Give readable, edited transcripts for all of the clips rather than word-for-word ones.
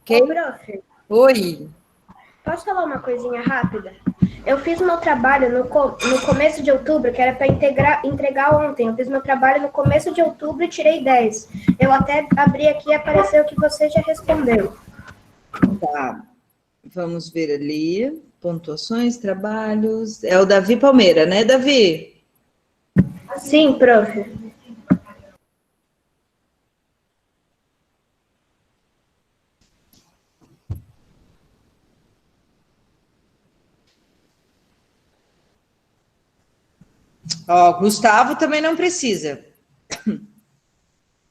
ok? Ô, prof, Oi. posso falar uma coisinha rápida? Eu fiz meu trabalho no começo de outubro, que era para entregar ontem. Eu fiz meu trabalho no começo de outubro e tirei 10. Eu até abri aqui e apareceu que você já respondeu. Tá. Vamos ver ali. Pontuações, trabalhos. É o Davi Palmeira, né, Davi? Sim, prof. Ó, Gustavo também não precisa.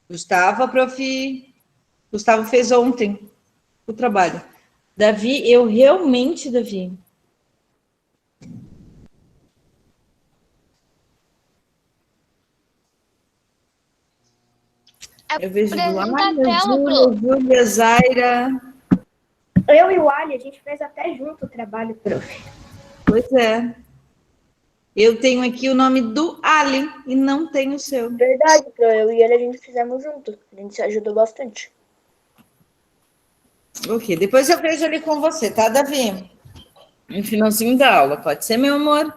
Gustavo, a prof. Gustavo fez ontem o trabalho. Davi, eu realmente, Davi. Eu vejo Apresenta a Luana, tela, Pro. Júlia, Zaira. Eu e o Ali, a gente fez até junto o trabalho, prof. Pois é. Eu tenho aqui o nome do Ali e não tenho o seu. Verdade, Pro. Eu e ele a gente fizemos junto. A gente se ajudou bastante. Ok, depois eu vejo ali com você, tá, Davi? No finalzinho da aula, pode ser, meu amor?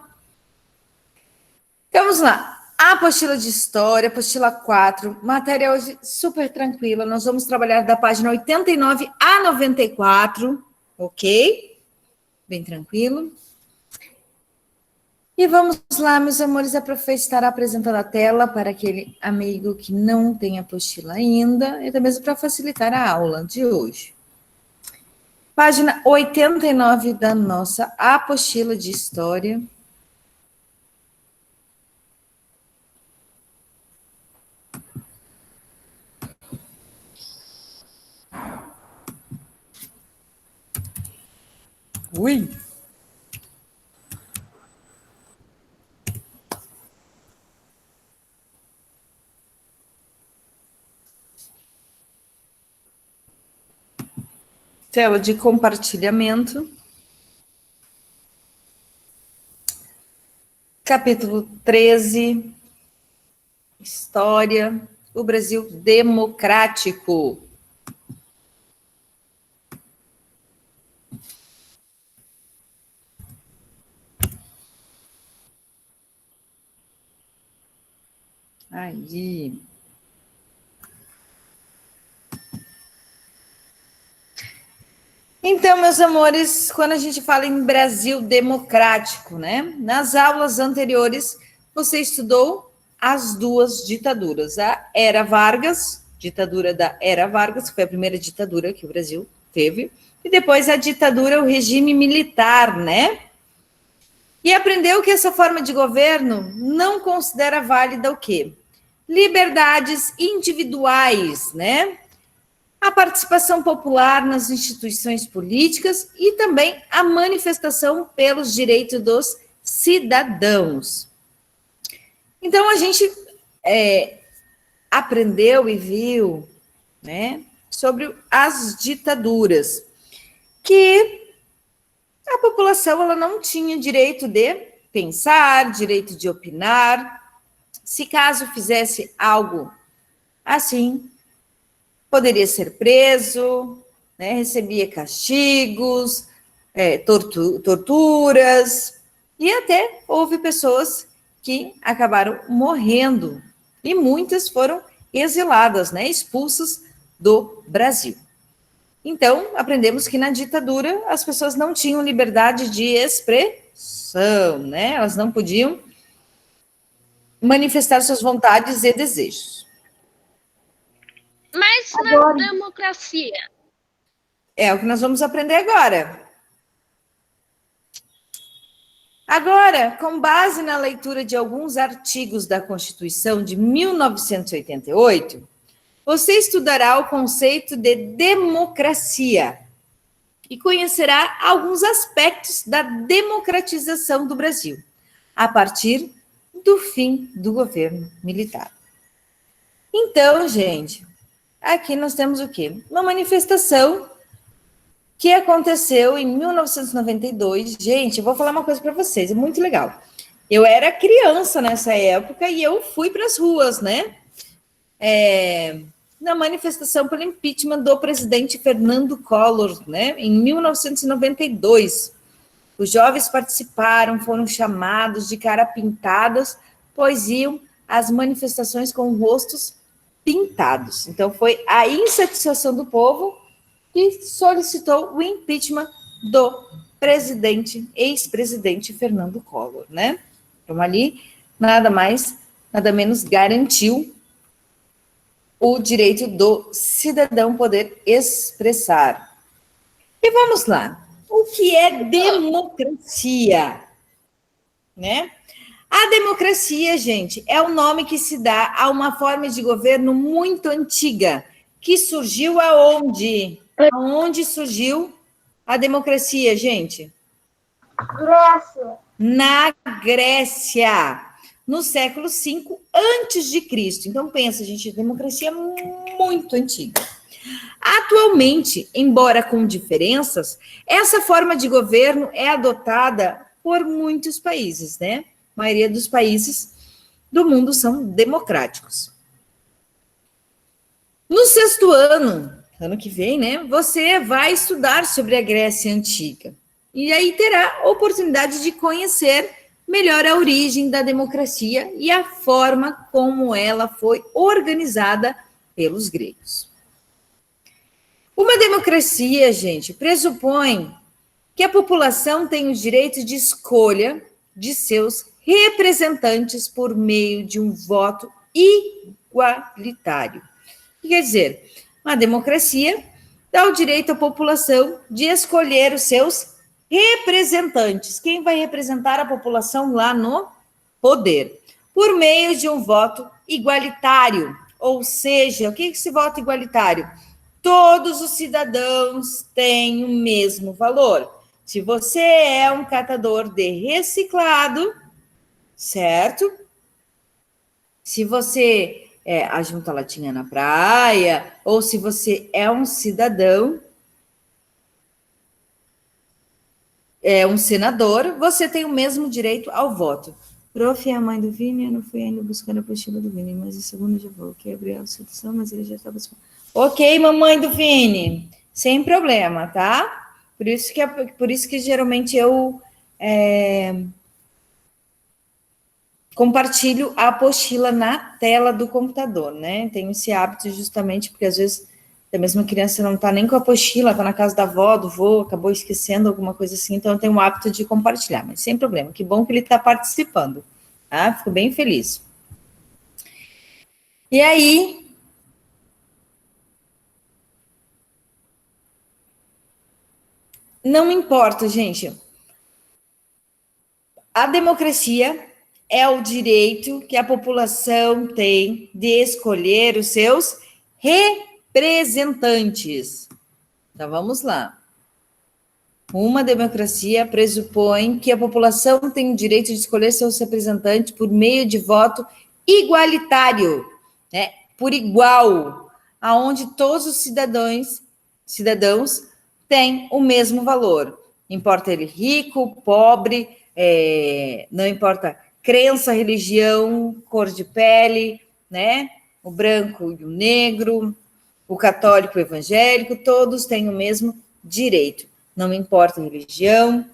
Então, vamos lá. A apostila de história, apostila 4, matéria hoje super tranquila. Nós vamos trabalhar da página 89 a 94, ok? Bem tranquilo. E vamos lá, meus amores, a prof estará apresentando a tela para aquele amigo que não tem apostila ainda, e também para facilitar a aula de hoje. Página 89 da nossa apostila de história. Ui! Tela de compartilhamento. Capítulo 13. História. O Brasil democrático. Aí. Então, meus amores, quando a gente fala em Brasil democrático, né? Nas aulas anteriores, você estudou as duas ditaduras. A Era Vargas, ditadura da Era Vargas, que foi a primeira ditadura que o Brasil teve, e depois a ditadura, o regime militar, né? E aprendeu que essa forma de governo não considera válida o quê? Liberdades individuais, né? A participação popular nas instituições políticas e também a manifestação pelos direitos dos cidadãos. Então, a gente aprendeu e viu, né, sobre as ditaduras, que a população ela não tinha direito de pensar, direito de opinar. Se caso fizesse algo assim, poderia ser preso, né, recebia castigos, torturas, e até houve pessoas que acabaram morrendo, e muitas foram exiladas, né, expulsas do Brasil. Então, aprendemos que na ditadura as pessoas não tinham liberdade de expressão, né? Elas não podiam manifestar suas vontades e desejos. Mas na democracia. É o que nós vamos aprender agora. Agora, com base na leitura de alguns artigos da Constituição de 1988, você estudará o conceito de democracia e conhecerá alguns aspectos da democratização do Brasil, a partir do fim do governo militar. Então, gente, aqui nós temos o quê? Uma manifestação que aconteceu em 1992. Gente, eu vou falar uma coisa para vocês, é muito legal. Eu era criança nessa época e eu fui para as ruas, né? na manifestação pelo impeachment do presidente Fernando Collor, né, em 1992. Os jovens participaram, foram chamados de cara pintadas, pois iam às manifestações com rostos pintados. Então, foi a insatisfação do povo que solicitou o impeachment do ex-presidente Fernando Collor, né? Então, ali, nada mais, nada menos garantiu o direito do cidadão poder expressar. E vamos lá. O que é democracia? Né? A democracia, gente, é o nome que se dá a uma forma de governo muito antiga, que surgiu aonde? Aonde surgiu a democracia, gente? Grécia. Na Grécia, no século V antes de Cristo. Então pensa, gente, democracia muito antiga. Atualmente, embora com diferenças, essa forma de governo é adotada por muitos países, né? A maioria dos países do mundo são democráticos. No sexto ano que vem, né, você vai estudar sobre a Grécia Antiga. E aí terá a oportunidade de conhecer melhor a origem da democracia e a forma como ela foi organizada pelos gregos. Uma democracia, gente, pressupõe que a população tem o direito de escolha de seus representantes por meio de um voto igualitário. O que quer dizer? Uma democracia dá o direito à população de escolher os seus representantes. Quem vai representar a população lá no poder? Por meio de um voto igualitário. Ou seja, o que é esse voto igualitário? Todos os cidadãos têm o mesmo valor. Se você é um catador de reciclado, certo? Se você ajunta latinha na praia, ou se você é um cidadão, é um senador, você tem o mesmo direito ao voto. Prof, é a mãe do Vini, eu não fui ainda buscando a apostila do Vini, mas o segundo já vou. Ok, abri a solução, mas ele já estava... Ok, mamãe do Vini, sem problema, tá? Por isso que geralmente eu compartilho a apostila na tela do computador, né? Tenho esse hábito justamente porque às vezes a mesma criança não está nem com a apostila, está na casa da avó, do vô, acabou esquecendo alguma coisa assim, então eu tenho o hábito de compartilhar, mas sem problema. Que bom que ele está participando, tá? Fico bem feliz. E aí, não importa, gente. A democracia é o direito que a população tem de escolher os seus representantes. Então, vamos lá. Uma democracia pressupõe que a população tem o direito de escolher seus representantes por meio de voto igualitário, né? Por igual, aonde todos os cidadãos têm o mesmo valor. Importa ele rico, pobre, não importa crença, religião, cor de pele, né? O branco e o negro, o católico e o evangélico, todos têm o mesmo direito. Não importa religião,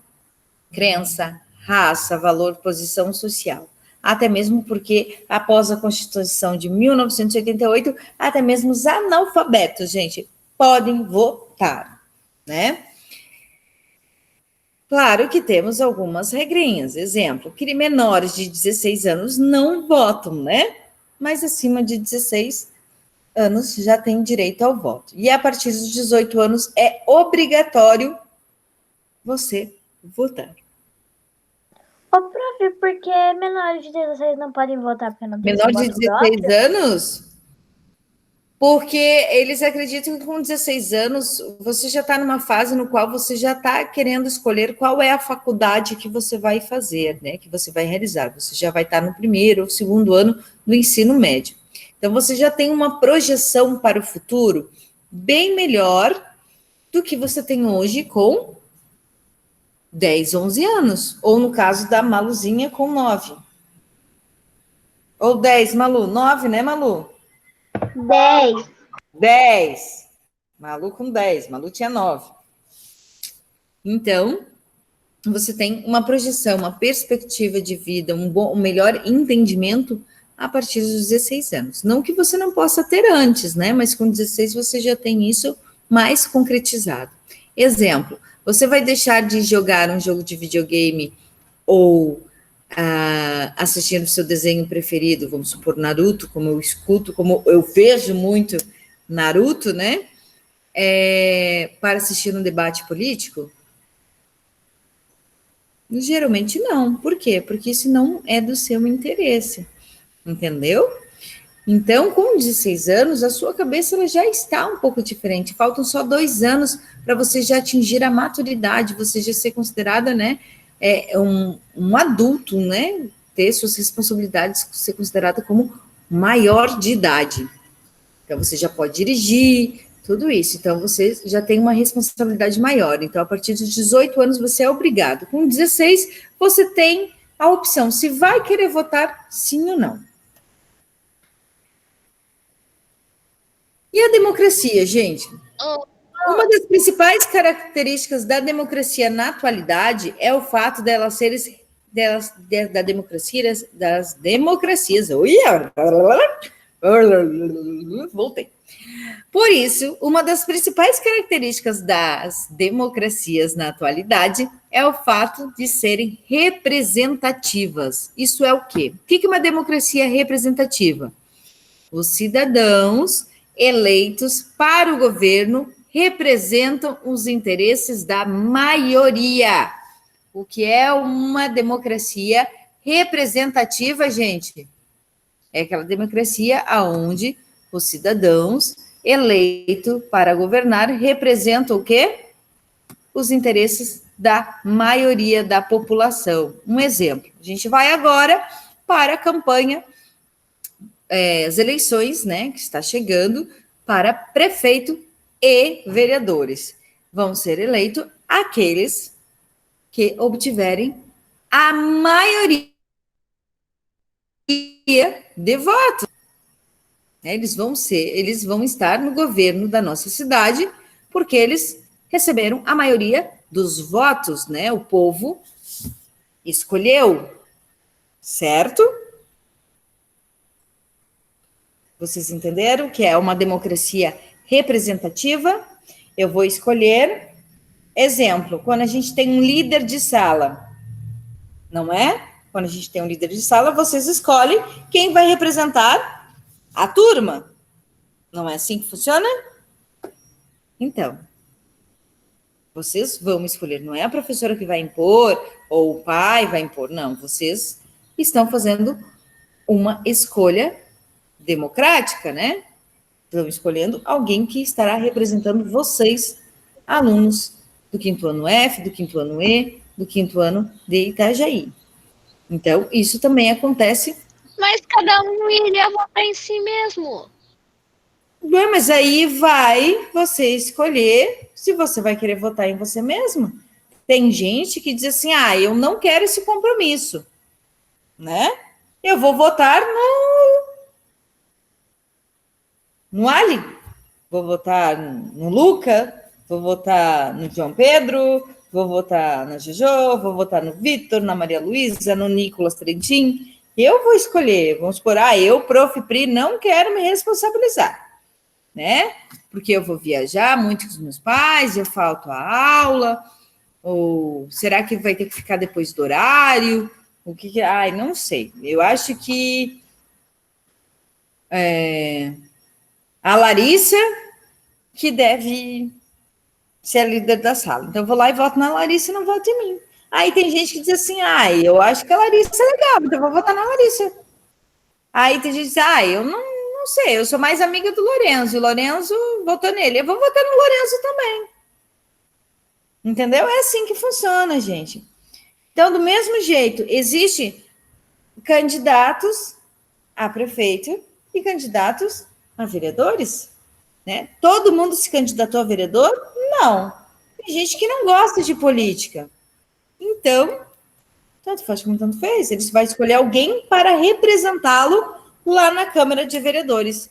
crença, raça, valor, posição social. Até mesmo porque, após a Constituição de 1988, até mesmo os analfabetos, gente, podem votar, né? Claro que temos algumas regrinhas. Exemplo, que menores de 16 anos não votam, né? Mas acima de 16 anos já tem direito ao voto. E a partir dos 18 anos é obrigatório você votar. Ô, prof, por que menores de 16 não podem votar? Porque não tem Menor de voto 16 próprio? anos? Porque eles acreditam que com 16 anos você já está numa fase no qual você já está querendo escolher qual é a faculdade que você vai fazer, né? Que você vai realizar. Você já vai estar no primeiro ou segundo ano do ensino médio. Então, você já tem uma projeção para o futuro bem melhor do que você tem hoje com 10, 11 anos. Ou no caso da Maluzinha, com 9. Ou 10, Malu. 9, né, Malu? 10. 10. Malu com 10. Malu tinha 9. Então, você tem uma projeção, uma perspectiva de vida, um melhor entendimento a partir dos 16 anos. Não que você não possa ter antes, né? Mas com 16 você já tem isso mais concretizado. Exemplo, você vai deixar de jogar um jogo de videogame ou assistir o seu desenho preferido, vamos supor Naruto, como eu escuto, como eu vejo muito Naruto, né? Para assistir um debate político? Geralmente não. Por quê? Porque isso não é do seu interesse. Entendeu? Então, com 16 anos, a sua cabeça ela já está um pouco diferente. Faltam só 2 anos para você já atingir a maturidade, você já ser considerada, né, um adulto, né, ter suas responsabilidades, ser considerada como maior de idade. Então, você já pode dirigir, tudo isso. Então, você já tem uma responsabilidade maior. Então, a partir dos 18 anos, você é obrigado. Com 16, você tem a opção se vai querer votar sim ou não. E a democracia, gente? Uma das principais características da democracia na atualidade é o fato das democracias. Voltei. Por isso, uma das principais características das democracias na atualidade é o fato de serem representativas. Isso é o quê? O que é uma democracia representativa? Os cidadãos eleitos para o governo representam os interesses da maioria. O que é uma democracia representativa, gente? É aquela democracia onde os cidadãos eleitos para governar representam o quê? Os interesses da maioria da população. Um exemplo, a gente vai agora para a campanha as eleições, né, que está chegando para prefeito e vereadores. Vão ser eleitos aqueles que obtiverem a maioria de votos. Eles vão estar no governo da nossa cidade porque eles receberam a maioria dos votos, né? O povo escolheu, certo? Vocês entenderam que é uma democracia representativa? Eu vou escolher, exemplo, quando a gente tem um líder de sala, não é? Quando a gente tem um líder de sala, vocês escolhem quem vai representar a turma. Não é assim que funciona? Então, vocês vão escolher, não é a professora que vai impor, ou o pai vai impor, não. Vocês estão fazendo uma escolha democrática, né? Estão escolhendo alguém que estará representando vocês, alunos do 5º ano F, do 5º ano E, do 5º ano de Itajaí. Então, isso também acontece. Mas cada um iria votar em si mesmo. Bem, mas aí vai você escolher se você vai querer votar em você mesmo. Tem gente que diz assim, eu não quero esse compromisso, né? Eu vou votar no Ali, vou votar no Luca, vou votar no João Pedro, vou votar na Jojo, vou votar no Vitor, na Maria Luísa, no Nicolas Trentin. Eu vou escolher, vamos supor, eu, Prof. Pri, não quero me responsabilizar, né? Porque eu vou viajar muito com os meus pais, eu falto a aula, ou será que vai ter que ficar depois do horário? O que? Não sei. Eu acho que a Larissa que deve ser a líder da sala. Então, eu vou lá e voto na Larissa e não voto em mim. Aí tem gente que diz assim, eu acho que a Larissa é legal, então eu vou votar na Larissa. Aí tem gente que diz, eu não sei, eu sou mais amiga do Lorenzo, o Lorenzo votou nele, eu vou votar no Lorenzo também. Entendeu? É assim que funciona, gente. Então, do mesmo jeito, existem candidatos a prefeito e candidatos a vereadores, né? Todo mundo se candidatou a vereador? Não. Tem gente que não gosta de política. Então, tanto faz como tanto fez. Ele vai escolher alguém para representá-lo lá na Câmara de Vereadores.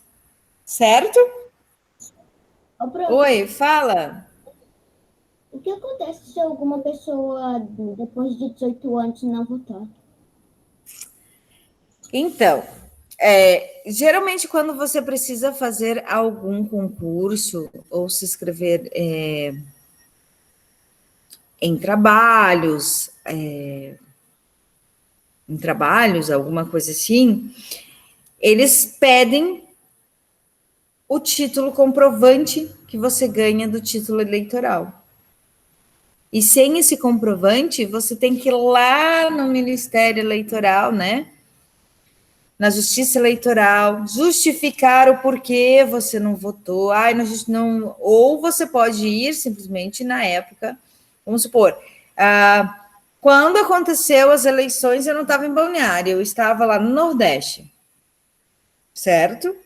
Certo? Ô, prof, Oi, fala. o que acontece se alguma pessoa, depois de 18 anos, não votar? Então, geralmente quando você precisa fazer algum concurso ou se inscrever em trabalhos, alguma coisa assim, eles pedem o título comprovante que você ganha do título eleitoral. E sem esse comprovante, você tem que ir lá no Ministério Eleitoral, né? Na Justiça Eleitoral, justificar o porquê você não votou. Ai, não, ou você pode ir simplesmente na época, vamos supor, quando aconteceu as eleições, eu não estava em Balneário, eu estava lá no Nordeste, certo?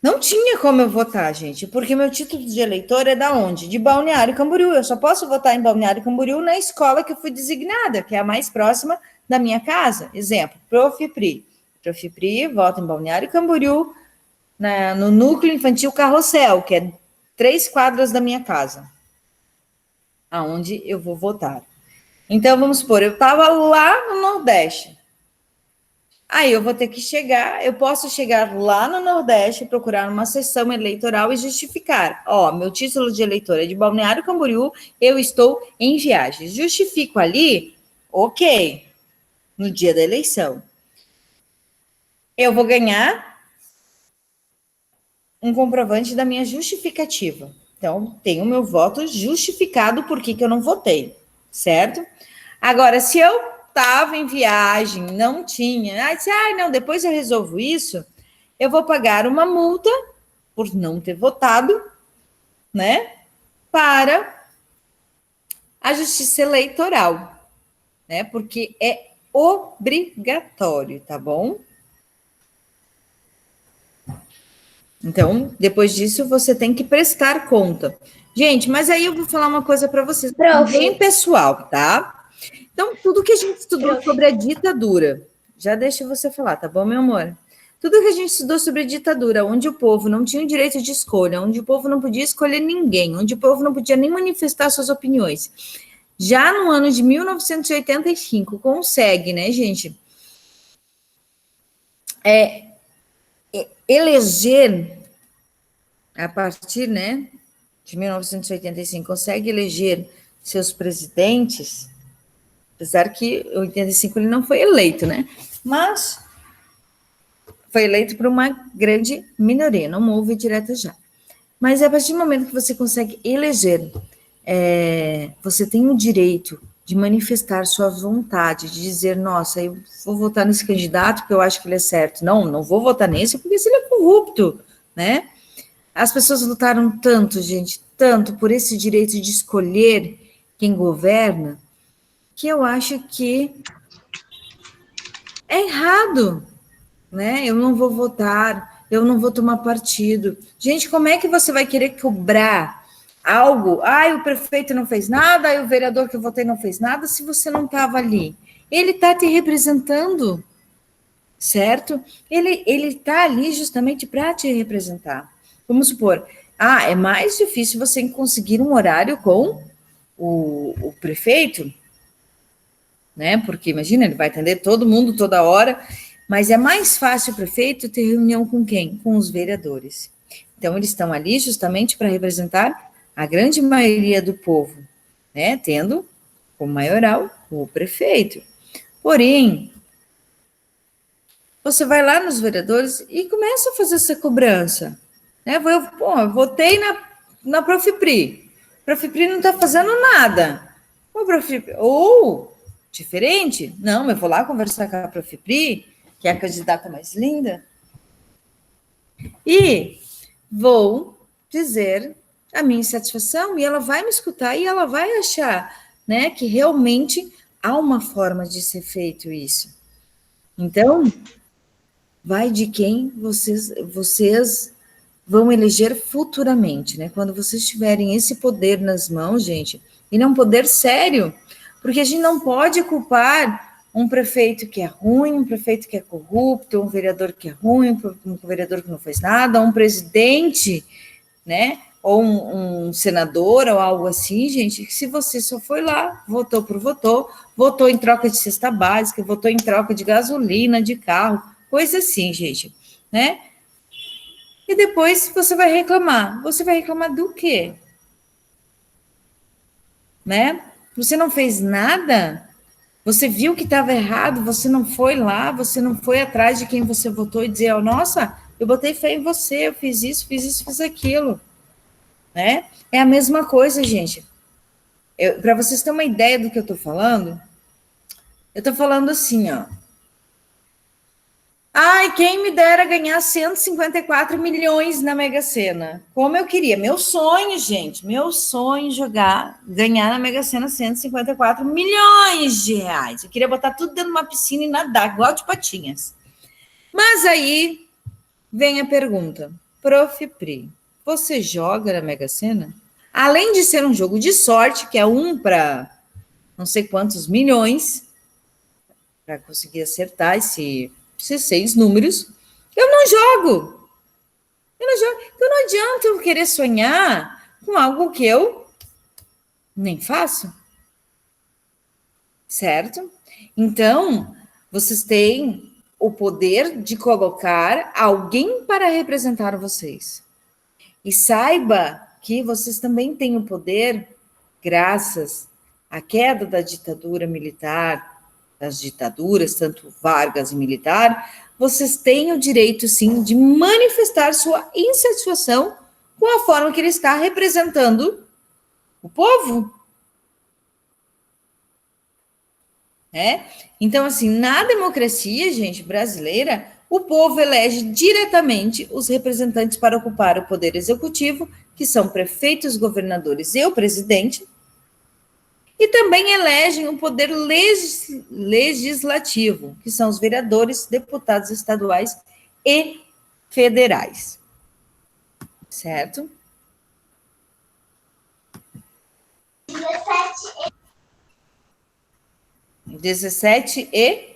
Não tinha como eu votar, gente, porque meu título de eleitor é da onde? De Balneário Camboriú. Eu só posso votar em Balneário Camboriú na escola que eu fui designada, que é a mais próxima da minha casa. Exemplo, Profipri. Profipri, voto em Balneário Camboriú, no Núcleo Infantil Carrossel, que é 3 quadras da minha casa, aonde eu vou votar. Então, vamos supor, eu estava lá no Nordeste. Aí eu vou ter que chegar, eu posso chegar lá no Nordeste, procurar uma sessão eleitoral e justificar. Ó, meu título de eleitor é de Balneário Camboriú, eu estou em viagem. Justifico ali, ok, no dia da eleição. Eu vou ganhar um comprovante da minha justificativa. Então, tenho o meu voto justificado por que eu não votei, certo? Agora, se eu estava em viagem, não tinha, não, depois eu resolvo isso, eu vou pagar uma multa por não ter votado, né, para a Justiça Eleitoral, né, porque é obrigatório, tá bom? Então, depois disso, você tem que prestar conta. Gente, mas aí eu vou falar uma coisa para vocês, bem pessoal, tá? Então, tudo que a gente estudou sobre a ditadura, já deixa você falar, tá bom, meu amor? Tudo que a gente estudou sobre a ditadura, onde o povo não tinha o direito de escolha, onde o povo não podia escolher ninguém, onde o povo não podia nem manifestar suas opiniões. Já no ano de 1985, consegue, né, gente? Eleger, a partir, né, de 1985, consegue eleger seus presidentes, apesar que em 85 ele não foi eleito, né? Mas foi eleito por uma grande minoria, não houve direta já. Mas a partir do momento que você consegue eleger, você tem o direito de manifestar sua vontade, de dizer, nossa, eu vou votar nesse candidato porque eu acho que ele é certo. Não vou votar nesse porque se ele é corrupto, né? As pessoas lutaram tanto, gente, tanto por esse direito de escolher quem governa, que eu acho que é errado, né? Eu não vou votar, eu não vou tomar partido. Gente, como é que você vai querer cobrar algo? O prefeito não fez nada, o vereador que eu votei não fez nada, se você não estava ali. Ele está te representando, certo? Ele está ali justamente para te representar. Vamos supor, é mais difícil você conseguir um horário com o prefeito, né? Porque imagina, ele vai atender todo mundo toda hora, mas é mais fácil o prefeito ter reunião com quem? Com os vereadores. Então, eles estão ali justamente para representar a grande maioria do povo, né? Tendo como maioral o prefeito. Porém, você vai lá nos vereadores e começa a fazer essa cobrança, né? Eu votei na Profipri. Profipri não está fazendo nada. Ou diferente? Não, eu vou lá conversar com a Profipri, que é a candidata mais linda, e vou dizer a minha insatisfação, e ela vai me escutar, e ela vai achar, né, que realmente há uma forma de ser feito isso. Então, vai de quem vocês vão eleger futuramente, né? Quando vocês tiverem esse poder nas mãos, gente, e não um poder sério, porque a gente não pode culpar um prefeito que é ruim, um prefeito que é corrupto, um vereador que é ruim, um vereador que não fez nada, um presidente, né? ou um senador, ou algo assim, gente, que se você só foi lá, votou em troca de cesta básica, votou em troca de gasolina, de carro, coisa assim, gente, né? E depois você vai reclamar. Você vai reclamar do quê? Né? Você não fez nada? Você viu que estava errado, você não foi lá, você não foi atrás de quem você votou e dizer, oh, nossa, eu botei fé em você, eu fiz isso, fiz aquilo, né? É a mesma coisa, gente. Para vocês terem uma ideia do que eu estou falando, eu estou falando assim, ó. Ai, quem me dera ganhar 154 milhões na Mega Sena. Como eu queria. Meu sonho, gente. Meu sonho ganhar na Mega Sena 154 milhões de reais. Eu queria botar tudo dentro de uma piscina e nadar, igual de patinhas. Mas aí vem a pergunta. Prof. Pri, você joga na Mega Sena? Além de ser um jogo de sorte, que é um para não sei quantos milhões, para conseguir acertar esses 6 números, eu não jogo. Então não adianta eu querer sonhar com algo que eu nem faço. Certo? Então, vocês têm o poder de colocar alguém para representar vocês. E saiba que vocês também têm o poder, graças à queda da ditadura militar, das ditaduras, tanto Vargas e militar, vocês têm o direito, sim, de manifestar sua insatisfação com a forma que ele está representando o povo. Então, assim, na democracia, gente, brasileira, o povo elege diretamente os representantes para ocupar o poder executivo, que são prefeitos, governadores e o presidente, e também elegem o poder legislativo, que são os vereadores, deputados estaduais e federais. Certo? 17 e...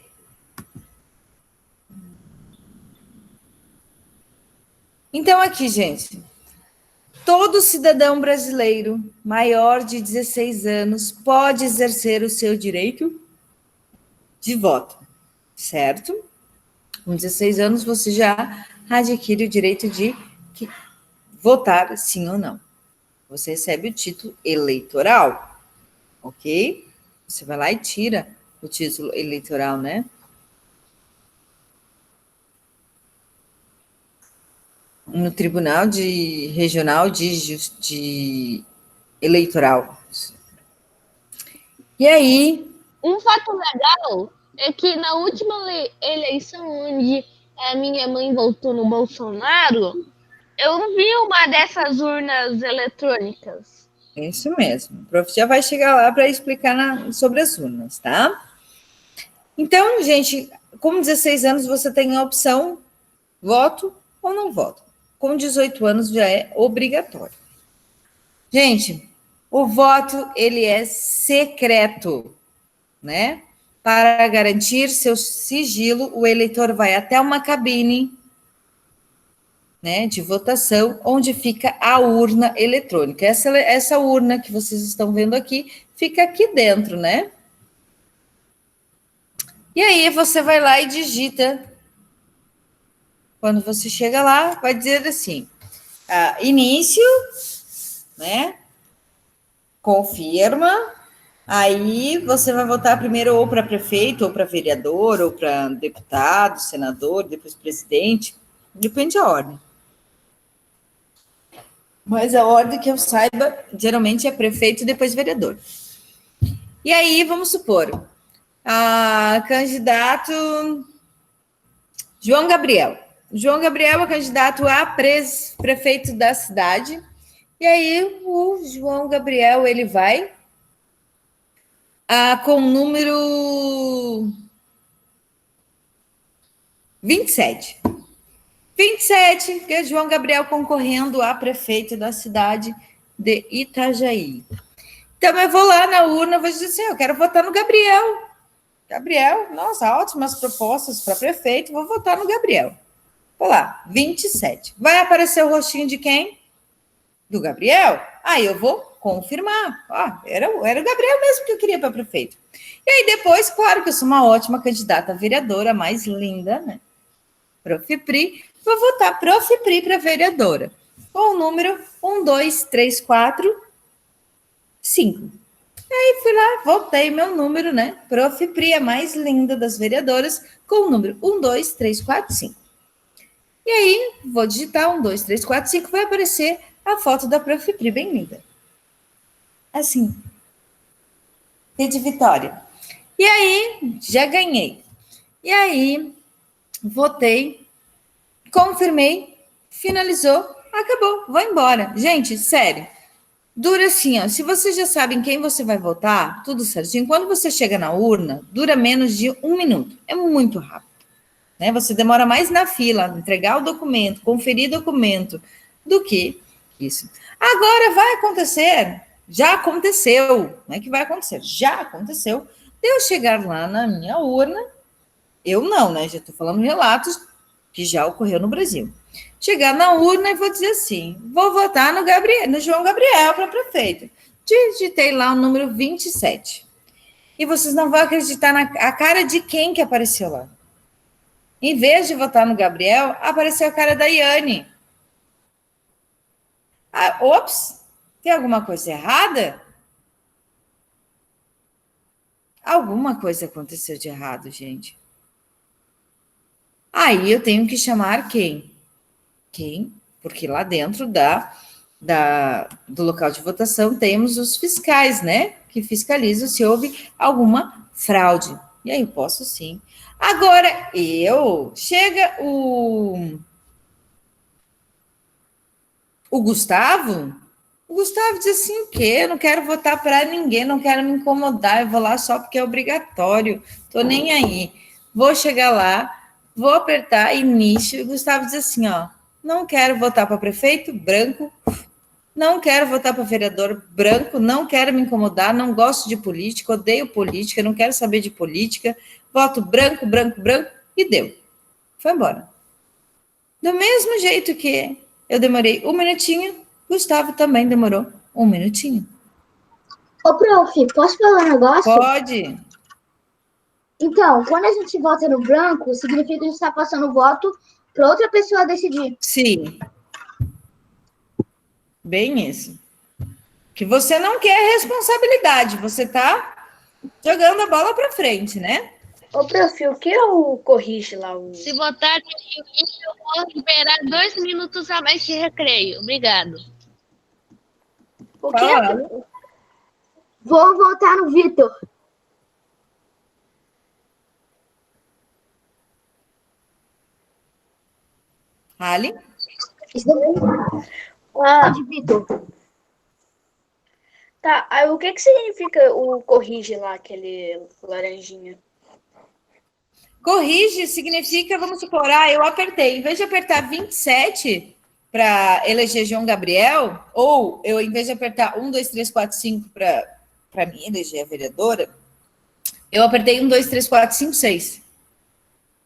Então, aqui, gente, todo cidadão brasileiro maior de 16 anos pode exercer o seu direito de voto, certo? Com 16 anos, você já adquire o direito de votar sim ou não. Você recebe o título eleitoral, ok? Você vai lá e tira o título eleitoral, né? No Tribunal Regional de Eleitoral. E aí? Um fato legal é que na última eleição onde a minha mãe votou no Bolsonaro, eu vi uma dessas urnas eletrônicas. É isso mesmo. O prof já vai chegar lá para explicar sobre as urnas, tá? Então, gente, com 16 anos você tem a opção voto ou não voto. Com 18 anos já é obrigatório. Gente, o voto, ele é secreto, né? Para garantir seu sigilo, o eleitor vai até uma cabine, né, de votação, onde fica a urna eletrônica. Essa urna que vocês estão vendo aqui, fica aqui dentro, né? E aí você vai lá e digita. Quando você chega lá, vai dizer assim, início, né? Confirma. Aí você vai votar primeiro ou para prefeito, ou para vereador, ou para deputado, senador, depois presidente. Depende da ordem. Mas a ordem que eu saiba, geralmente é prefeito e depois vereador. E aí, vamos supor, candidato João Gabriel. João Gabriel é candidato a prefeito da cidade. E aí, o João Gabriel, ele vai com o número 27. 27, que é João Gabriel concorrendo a prefeito da cidade de Itajaí. Então, eu vou lá na urna, vou dizer assim, eu quero votar no Gabriel. Gabriel, nossa, ótimas propostas para prefeito, vou votar no Gabriel. Vou lá, 27. Vai aparecer o rostinho de quem? do Gabriel, aí eu vou confirmar. Era o Gabriel mesmo que eu queria para prefeito. E aí depois, claro que eu sou uma ótima candidata a vereadora, mais linda, né? Prof. Pri, vou votar Prof. Pri para vereadora. Com o número 1, 2, 3, 4, 5. Aí fui lá, votei meu número, né? Prof. Pri, a mais linda das vereadoras, com o número 1, 2, 3, 4, 5. E aí, vou digitar 1, 2, 3, 4, 5, vai aparecer a foto da Prof. Pri, bem linda. Assim. E de vitória. E aí, já ganhei. E aí, votei, confirmei, finalizou, acabou, vou embora. Gente, sério, dura assim, ó, se vocês já sabem quem você vai votar, tudo certinho, quando você chega na urna, dura menos de 1 minuto, é muito rápido, né? Você demora mais na fila, entregar o documento, conferir documento, do que isso. Agora vai acontecer, já aconteceu, não é que vai acontecer, já aconteceu, de eu chegar lá na minha urna, eu não, né? Já estou falando relatos que já ocorreu no Brasil. Chegar na urna e vou dizer assim, vou votar no João Gabriel para prefeito. Digitei lá o número 27. E vocês não vão acreditar na cara de quem que apareceu lá. Em vez de votar no Gabriel, apareceu a cara da Yane. Ops, tem alguma coisa errada? Alguma coisa aconteceu de errado, gente. Aí eu tenho que chamar quem? Quem? Porque lá dentro do local de votação temos os fiscais, né? Que fiscalizam se houve alguma fraude. E aí eu posso sim. Agora, chega o Gustavo diz assim, o quê? Eu não quero votar para ninguém, não quero me incomodar, eu vou lá só porque é obrigatório, tô nem aí. Vou chegar lá, vou apertar início, e o Gustavo diz assim, ó, não quero votar para prefeito, branco, não quero votar para vereador, branco, não quero me incomodar, não gosto de política, odeio política, não quero saber de política, voto branco, branco, branco, e deu. Foi embora. Do mesmo jeito que eu demorei 1 minutinho, Gustavo também demorou 1 minutinho. Ô, prof, posso falar um negócio? Pode. Então, quando a gente vota no branco, significa que a gente está passando o voto para outra pessoa decidir. Sim. Bem isso. Que você não quer responsabilidade, você tá jogando a bola para frente, né? Ô, prof, o que é o corrige lá? Se votar em mim, eu vou liberar 2 minutos a mais de recreio. Obrigado. O que é? Vou votar no Vitor. Ali? De Vitor. Tá, aí o que significa o corrige lá, aquele laranjinha? Corrige significa, vamos supor, eu apertei, em vez de apertar 27 para eleger João Gabriel, ou eu, em vez de apertar 1, 2, 3, 4, 5 para mim eleger a vereadora, eu apertei 1, 2, 3, 4, 5, 6.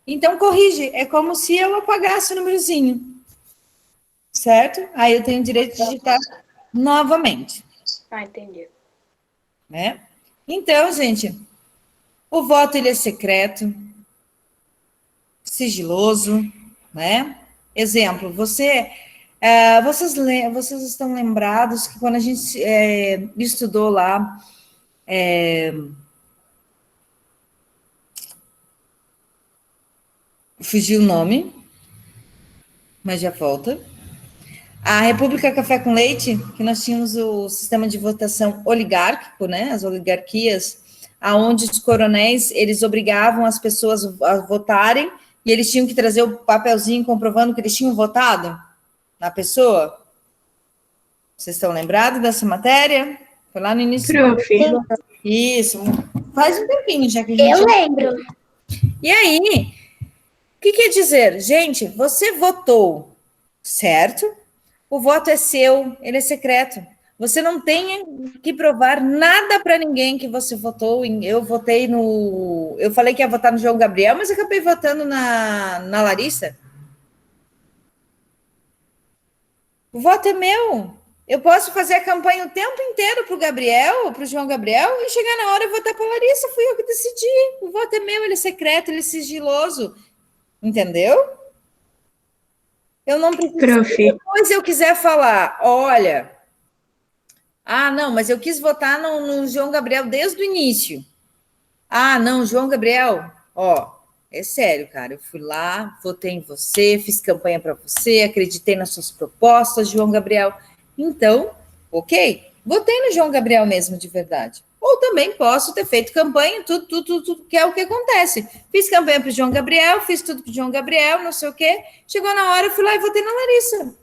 Então, corrige, é como se eu apagasse o númerozinho, certo? Aí eu tenho o direito de digitar novamente. Ah, entendi. Né? Então, gente, o voto ele é secreto, sigiloso, né? Exemplo, vocês estão lembrados que quando a gente estudou lá fugiu o nome, mas já volta. A República Café com Leite, que nós tínhamos o sistema de votação oligárquico, né? As oligarquias, aonde os coronéis eles obrigavam as pessoas a votarem e eles tinham que trazer o papelzinho comprovando que eles tinham votado na pessoa. Vocês estão lembrados dessa matéria? Foi lá no início. Prof. Isso. Faz um tempinho já que a gente... Eu lembro. E aí, o que quer dizer? Gente, você votou, certo? O voto é seu, ele é secreto. Você não tem que provar nada para ninguém que você votou. Eu votei no... Eu falei que ia votar no João Gabriel, mas acabei votando na Larissa. O voto é meu. Eu posso fazer a campanha o tempo inteiro para o Gabriel, para o João Gabriel, e chegar na hora e votar para a Larissa. Fui eu que decidi. O voto é meu, ele é secreto, ele é sigiloso. Entendeu? Eu não preciso. Prof. Se depois eu quiser falar, olha, não, mas eu quis votar no João Gabriel desde o início. Não, João Gabriel, é sério, cara. Eu fui lá, votei em você, fiz campanha para você, acreditei nas suas propostas, João Gabriel. Então, ok, votei no João Gabriel mesmo, de verdade. Ou também posso ter feito campanha, tudo, que é o que acontece. Fiz campanha para o João Gabriel, fiz tudo para o João Gabriel, não sei o quê. Chegou na hora, eu fui lá e votei na Larissa.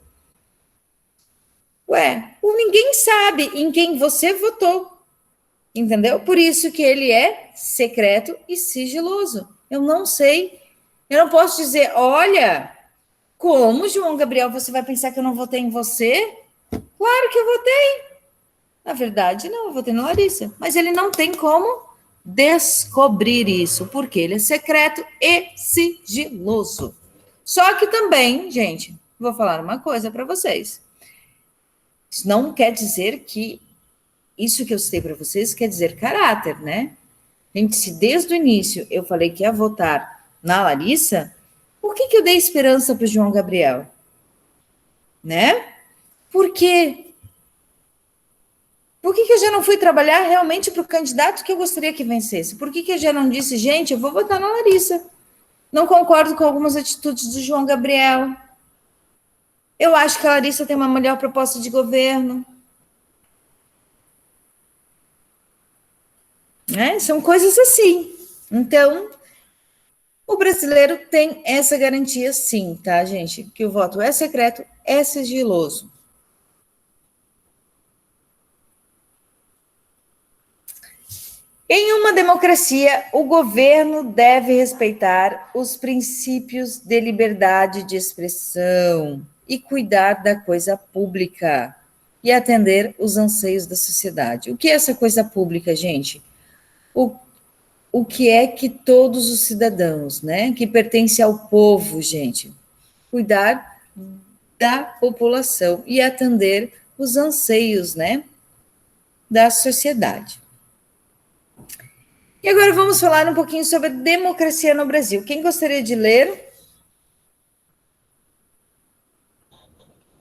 Ninguém sabe em quem você votou, entendeu? Por isso que ele é secreto e sigiloso. Eu não sei, eu não posso dizer, olha, como, João Gabriel, você vai pensar que eu não votei em você? Claro que eu votei. Na verdade, não, eu votei na Larissa. Mas ele não tem como descobrir isso, porque ele é secreto e sigiloso. Só que também, gente, vou falar uma coisa para vocês. Isso não quer dizer que isso que eu citei para vocês quer dizer caráter, né? Gente, se desde o início eu falei que ia votar na Larissa, por que eu dei esperança para o João Gabriel? Né? Por quê? Por que eu já não fui trabalhar realmente para o candidato que eu gostaria que vencesse? Por que eu já não disse, gente, eu vou votar na Larissa? Não concordo com algumas atitudes do João Gabriel. Eu acho que a Larissa tem uma melhor proposta de governo. Né? São coisas assim. Então, o brasileiro tem essa garantia sim, tá, gente? Que o voto é secreto, é sigiloso. Em uma democracia, o governo deve respeitar os princípios de liberdade de expressão e cuidar da coisa pública e atender os anseios da sociedade. O que é essa coisa pública, gente? O que é que todos os cidadãos, né, que pertence ao povo, gente, cuidar da população e atender os anseios, né, da sociedade. E agora vamos falar um pouquinho sobre a democracia no Brasil. Quem gostaria de ler?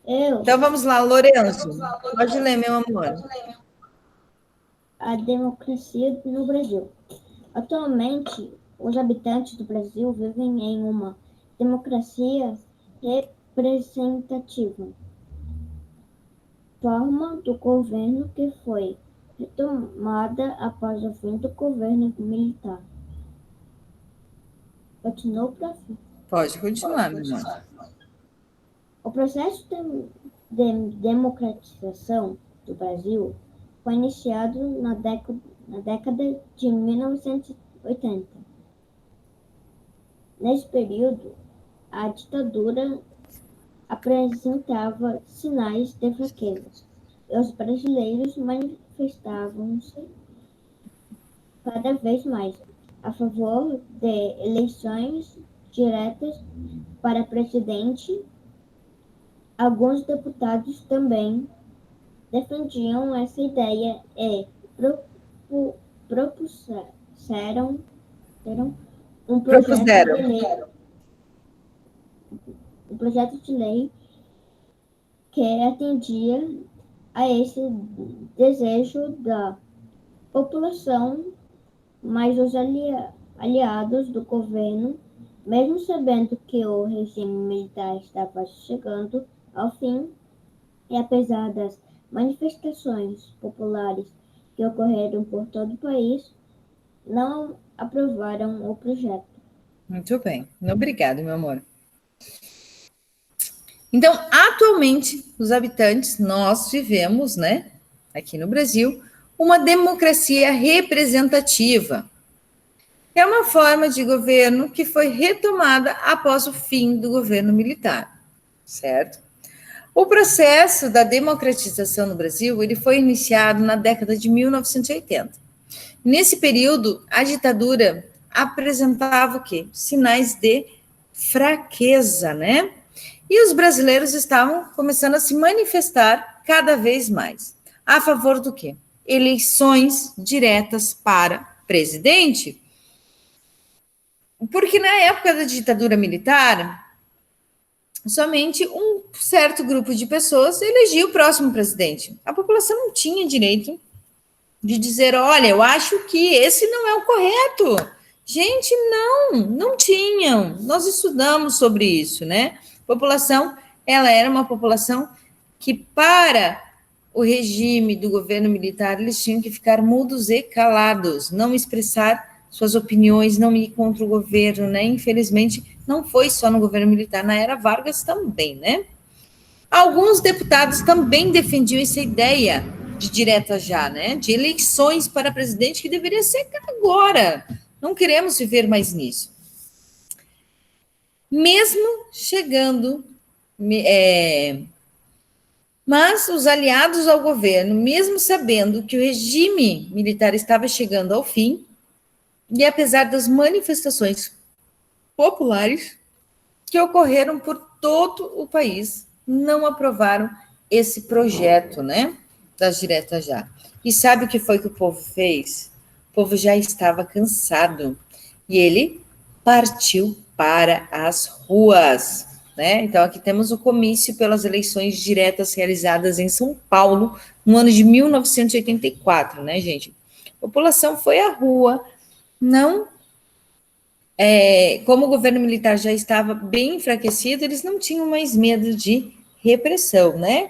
Eu. Então vamos lá, Lourenço. Pode ler, meu amor. A democracia no Brasil. Atualmente, os habitantes do Brasil vivem em uma democracia representativa, forma do governo que foi retomada após o fim do governo militar. Continuou para fim. Pode continuar, meu amor. O processo de democratização do Brasil foi iniciado na década de 1980. Nesse período, a ditadura apresentava sinais de fraqueza e os brasileiros manifestavam-se cada vez mais a favor de eleições diretas para presidente. Alguns deputados também defendiam essa ideia e propuseram um projeto de lei que atendia a esse desejo da população, mas os aliados do governo, mesmo sabendo que o regime militar estava chegando ao fim, e apesar das manifestações populares que ocorreram por todo o país, não aprovaram o projeto. Muito bem. Obrigada, meu amor. Então, atualmente, os habitantes, nós vivemos, né, aqui no Brasil, uma democracia representativa. É uma forma de governo que foi retomada após o fim do governo militar, certo? O processo da democratização no Brasil, ele foi iniciado na década de 1980. Nesse período, a ditadura apresentava o quê? Sinais de fraqueza, né? E os brasileiros estavam começando a se manifestar cada vez mais. A favor do quê? Eleições diretas para presidente. Porque na época da ditadura militar, somente um certo grupo de pessoas elegia o próximo presidente. A população não tinha direito de dizer, olha, eu acho que esse não é o correto. Gente, não tinham. Nós estudamos sobre isso, né? A população, ela era uma população que, para o regime do governo militar, eles tinham que ficar mudos e calados, não expressar suas opiniões, não ir contra o governo, né? Infelizmente, não foi só no governo militar, na era Vargas também, né? Alguns deputados também defendiam essa ideia de direta já, né? De eleições para presidente que deveria ser agora. Não queremos viver mais nisso. Mesmo chegando, mas os aliados ao governo, mesmo sabendo que o regime militar estava chegando ao fim, e apesar das manifestações populares que ocorreram por todo o país, não aprovaram esse projeto, né, das diretas já. E sabe o que foi que o povo fez? O povo já estava cansado e ele partiu para as ruas, né? Então aqui temos o comício pelas eleições diretas realizadas em São Paulo no ano de 1984, né, gente? A população foi à rua, não, como o governo militar já estava bem enfraquecido, eles não tinham mais medo de repressão, né?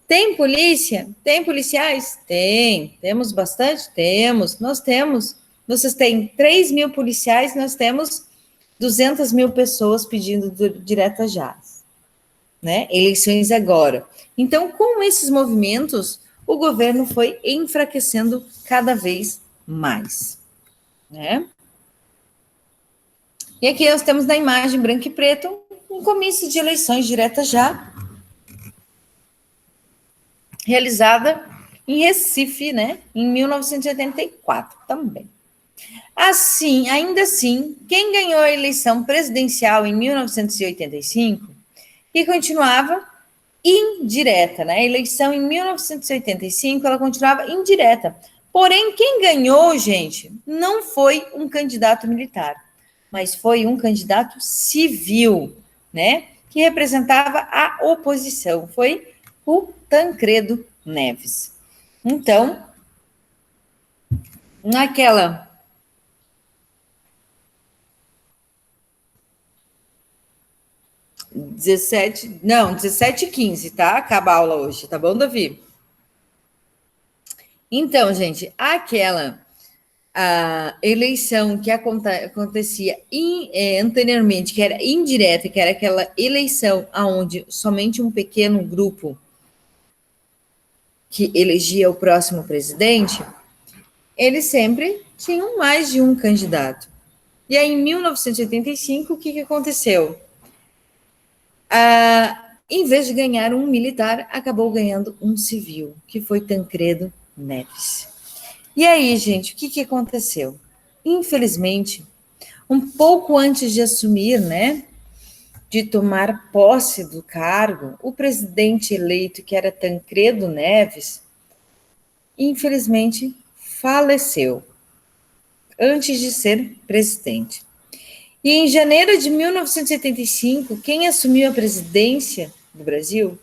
Tem polícia? Tem policiais? Tem. Temos bastante? Temos. Nós temos. Vocês têm 3 mil policiais, nós temos 200 mil pessoas pedindo direta já, né? Eleições agora. Então, com esses movimentos, o governo foi enfraquecendo cada vez mais, né? E aqui nós temos na imagem branco e preto um comício de eleições diretas já realizada em Recife, né, em 1984 também. Assim, ainda assim, quem ganhou a eleição presidencial em 1985 e continuava indireta, né? A eleição em 1985 ela continuava indireta. Porém, quem ganhou, gente, não foi um candidato militar, mas foi um candidato civil, né? Que representava a oposição. Foi o Tancredo Neves. Então, naquela 17h15, tá? Acaba a aula hoje, tá bom, Davi? Então, gente, aquela a eleição que acontecia anteriormente, que era indireta, que era aquela eleição onde somente um pequeno grupo que elegia o próximo presidente, eles sempre tinham mais de um candidato. E aí, em 1985, o que aconteceu? Em vez de ganhar um militar, acabou ganhando um civil, que foi Tancredo Neves. E aí, gente, o que aconteceu? Infelizmente, um pouco antes de assumir, né, de tomar posse do cargo, o presidente eleito, que era Tancredo Neves, infelizmente faleceu antes de ser presidente. E em janeiro de 1975, quem assumiu a presidência do Brasil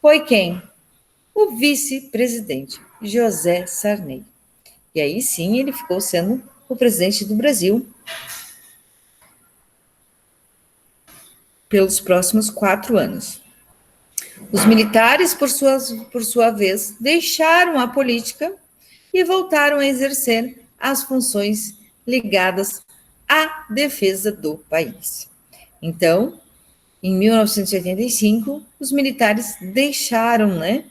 foi quem? O vice-presidente, José Sarney. E aí sim ele ficou sendo o presidente do Brasil pelos próximos 4 anos. Os militares, por sua vez, deixaram a política e voltaram a exercer as funções ligadas à defesa do país. Então, em 1985, os militares deixaram, né,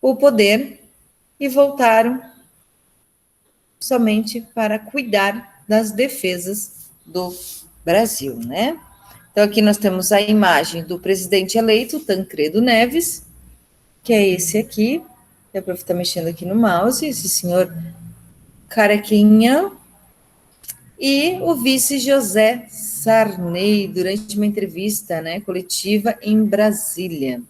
o poder e voltaram somente para cuidar das defesas do Brasil, né? Então, aqui nós temos a imagem do presidente eleito, Tancredo Neves, que é esse aqui. A prof está mexendo aqui no mouse, esse senhor carequinha. E o vice José Sarney, durante uma entrevista, né, coletiva em Brasília.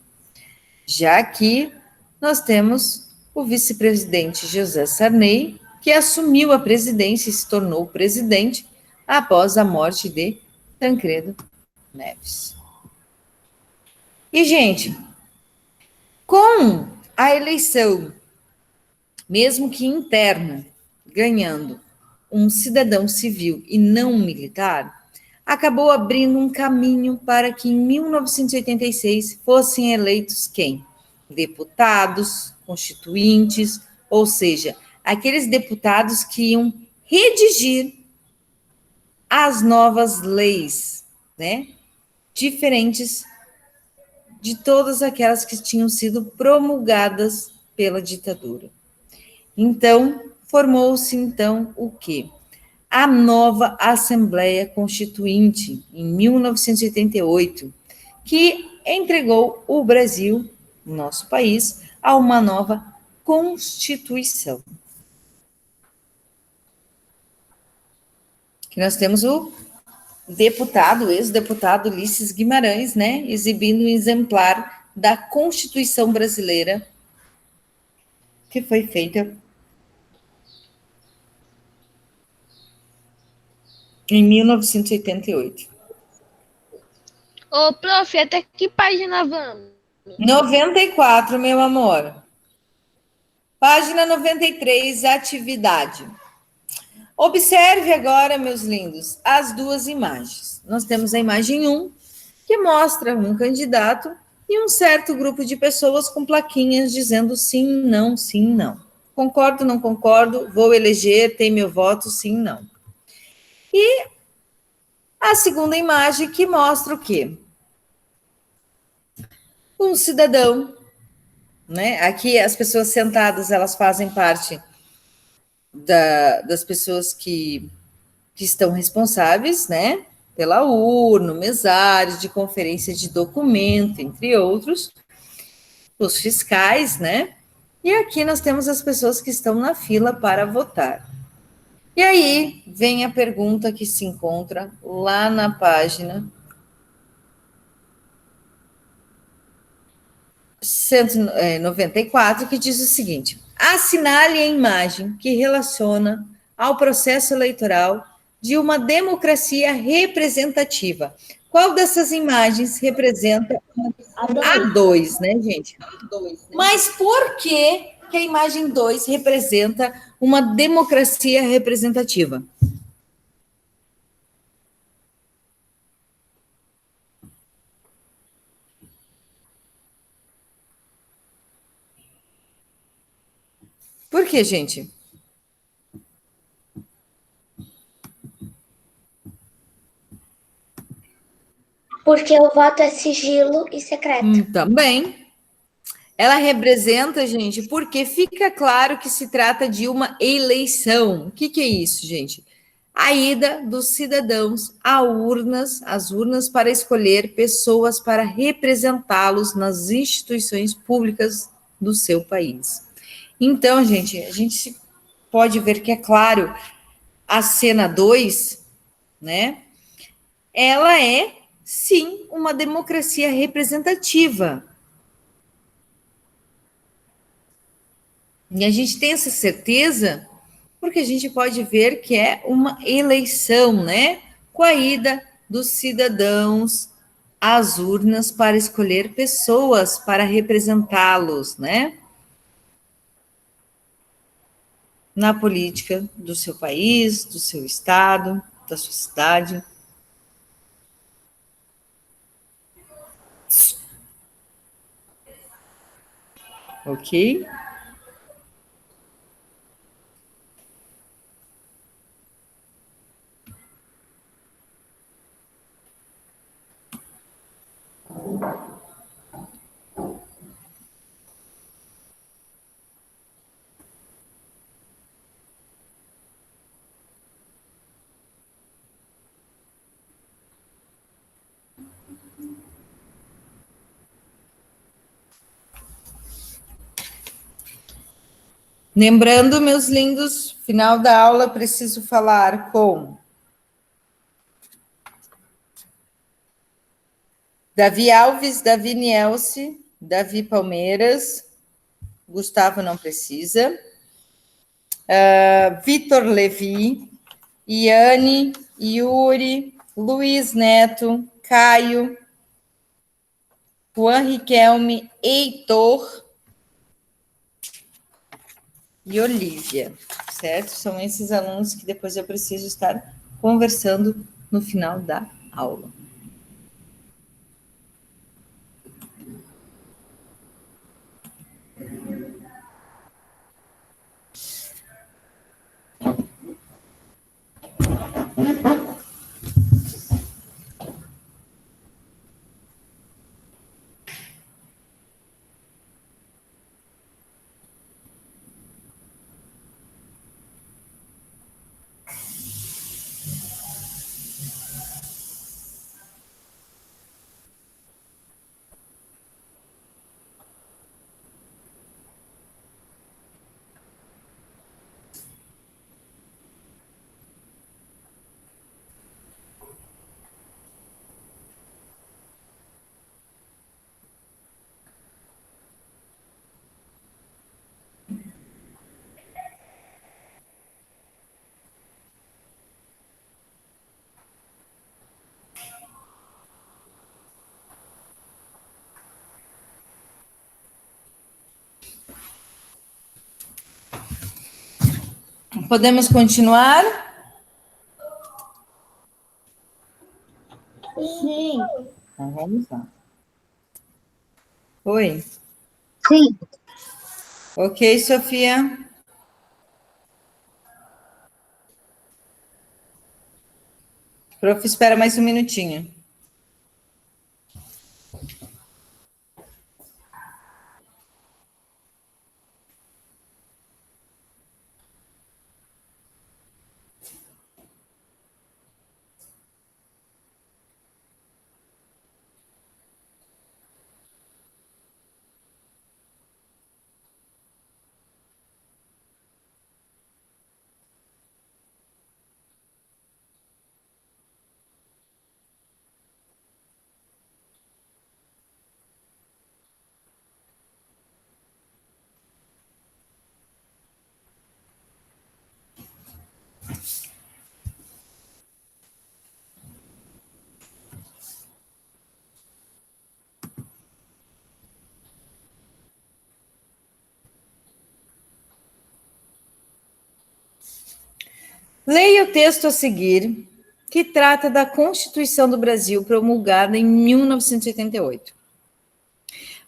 Já que nós temos o vice-presidente José Sarney, que assumiu a presidência e se tornou presidente após a morte de Tancredo Neves. E, gente, com a eleição, mesmo que interna, ganhando um cidadão civil e não militar, acabou abrindo um caminho para que em 1986 fossem eleitos quem? Deputados, constituintes, ou seja, aqueles deputados que iam redigir as novas leis, né? Diferentes de todas aquelas que tinham sido promulgadas pela ditadura. Então, formou-se então o quê? A nova Assembleia Constituinte, em 1988, que entregou o Brasil, nosso país, a uma nova Constituição. Que nós temos o deputado, ex-deputado Ulisses Guimarães, né, exibindo um exemplar da Constituição brasileira, que foi feita em 1988. Ô, prof, até que página vamos? 94, meu amor. Página 93, atividade. Observe agora, meus lindos, as duas imagens. Nós temos a imagem 1, que mostra um candidato e um certo grupo de pessoas com plaquinhas dizendo sim, não, sim, não. Concordo, não concordo, vou eleger, tem meu voto, sim, não. E a segunda imagem que mostra o quê? Um cidadão, né? Aqui as pessoas sentadas, elas fazem parte das pessoas que estão responsáveis, né? Pela urna, mesários, de conferência de documento, entre outros, os fiscais, né? E aqui nós temos as pessoas que estão na fila para votar. E aí vem a pergunta que se encontra lá na página 194, que diz o seguinte: assinale a imagem que relaciona ao processo eleitoral de uma democracia representativa. Qual dessas imagens representa a 2, né, gente? Mas por que a imagem 2 representa uma democracia representativa? Por que, gente? Porque o voto é sigilo e secreto. Também. Ela representa, gente, porque fica claro que se trata de uma eleição. O que é isso, gente? A ida dos cidadãos às urnas para escolher pessoas para representá-los nas instituições públicas do seu país. Então, gente, a gente pode ver que, é claro, a cena 2, né? Ela é, sim, uma democracia representativa. E a gente tem essa certeza porque a gente pode ver que é uma eleição, né? Com a ida dos cidadãos às urnas para escolher pessoas para representá-los, né? Na política do seu país, do seu estado, da sua cidade. Ok? Lembrando, meus lindos, final da aula, preciso falar com Davi Alves, Davi Nielce, Davi Palmeiras. Gustavo não precisa. Vitor Levi. Iane, Yuri, Luiz Neto, Caio, Juan Riquelme, Heitor e Olivia, certo? São esses alunos que depois eu preciso estar conversando no final da aula. Podemos continuar? Sim. Então, vamos lá. Oi. Sim. Ok, Sofia. Prof, espera mais um minutinho. Leia o texto a seguir, que trata da Constituição do Brasil, promulgada em 1988.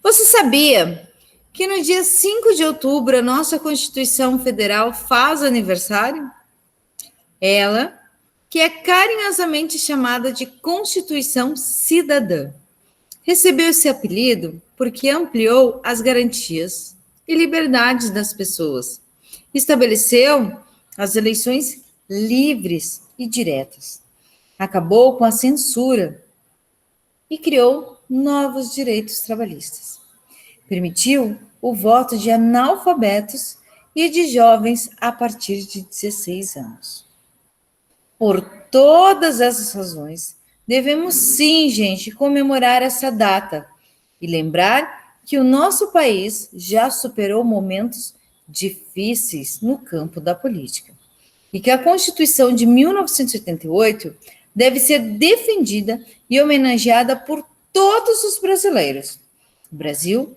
Você sabia que no dia 5 de outubro a nossa Constituição Federal faz aniversário? Ela, que é carinhosamente chamada de Constituição Cidadã, recebeu esse apelido porque ampliou as garantias e liberdades das pessoas, estabeleceu as eleições livres e diretas, acabou com a censura e criou novos direitos trabalhistas. Permitiu o voto de analfabetos e de jovens a partir de 16 anos. Por todas essas razões, devemos sim, gente, comemorar essa data e lembrar que o nosso país já superou momentos difíceis no campo da política e que a Constituição de 1988 deve ser defendida e homenageada por todos os brasileiros. O Brasil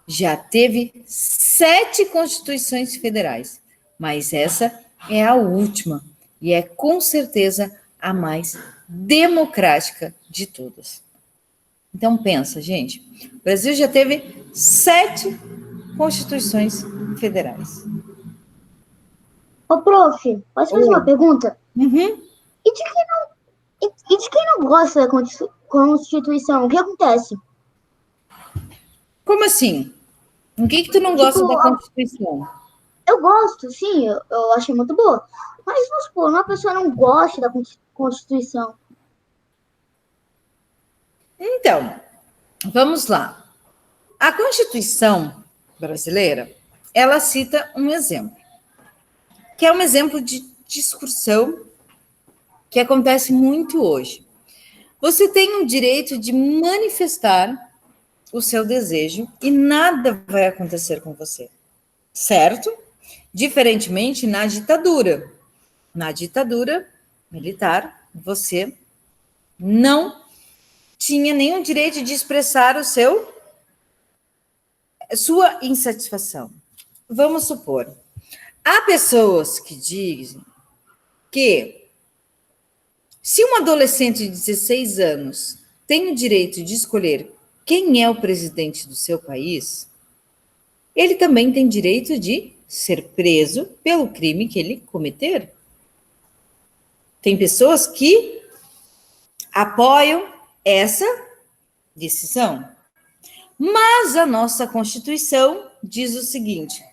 já teve 7 constituições federais, mas essa é a última e é com certeza a mais democrática de todas. Então pensa, gente, o Brasil já teve 7 constituições federais. Ô, prof, posso fazer uma pergunta? Uhum. E de quem não gosta da Constituição, o que acontece? Como assim? O que tu não gosta da Constituição? Eu gosto, sim, eu achei muito boa. Mas, vamos supor, uma pessoa não gosta da Constituição. Então, vamos lá. A Constituição brasileira, ela cita um exemplo, que é um exemplo de discussão que acontece muito hoje. Você tem o direito de manifestar o seu desejo e nada vai acontecer com você, certo? Diferentemente na ditadura. Na ditadura militar, você não tinha nenhum direito de expressar sua insatisfação. Vamos supor, há pessoas que dizem que se um adolescente de 16 anos tem o direito de escolher quem é o presidente do seu país, ele também tem direito de ser preso pelo crime que ele cometer. Tem pessoas que apoiam essa decisão. Mas a nossa Constituição diz o seguinte: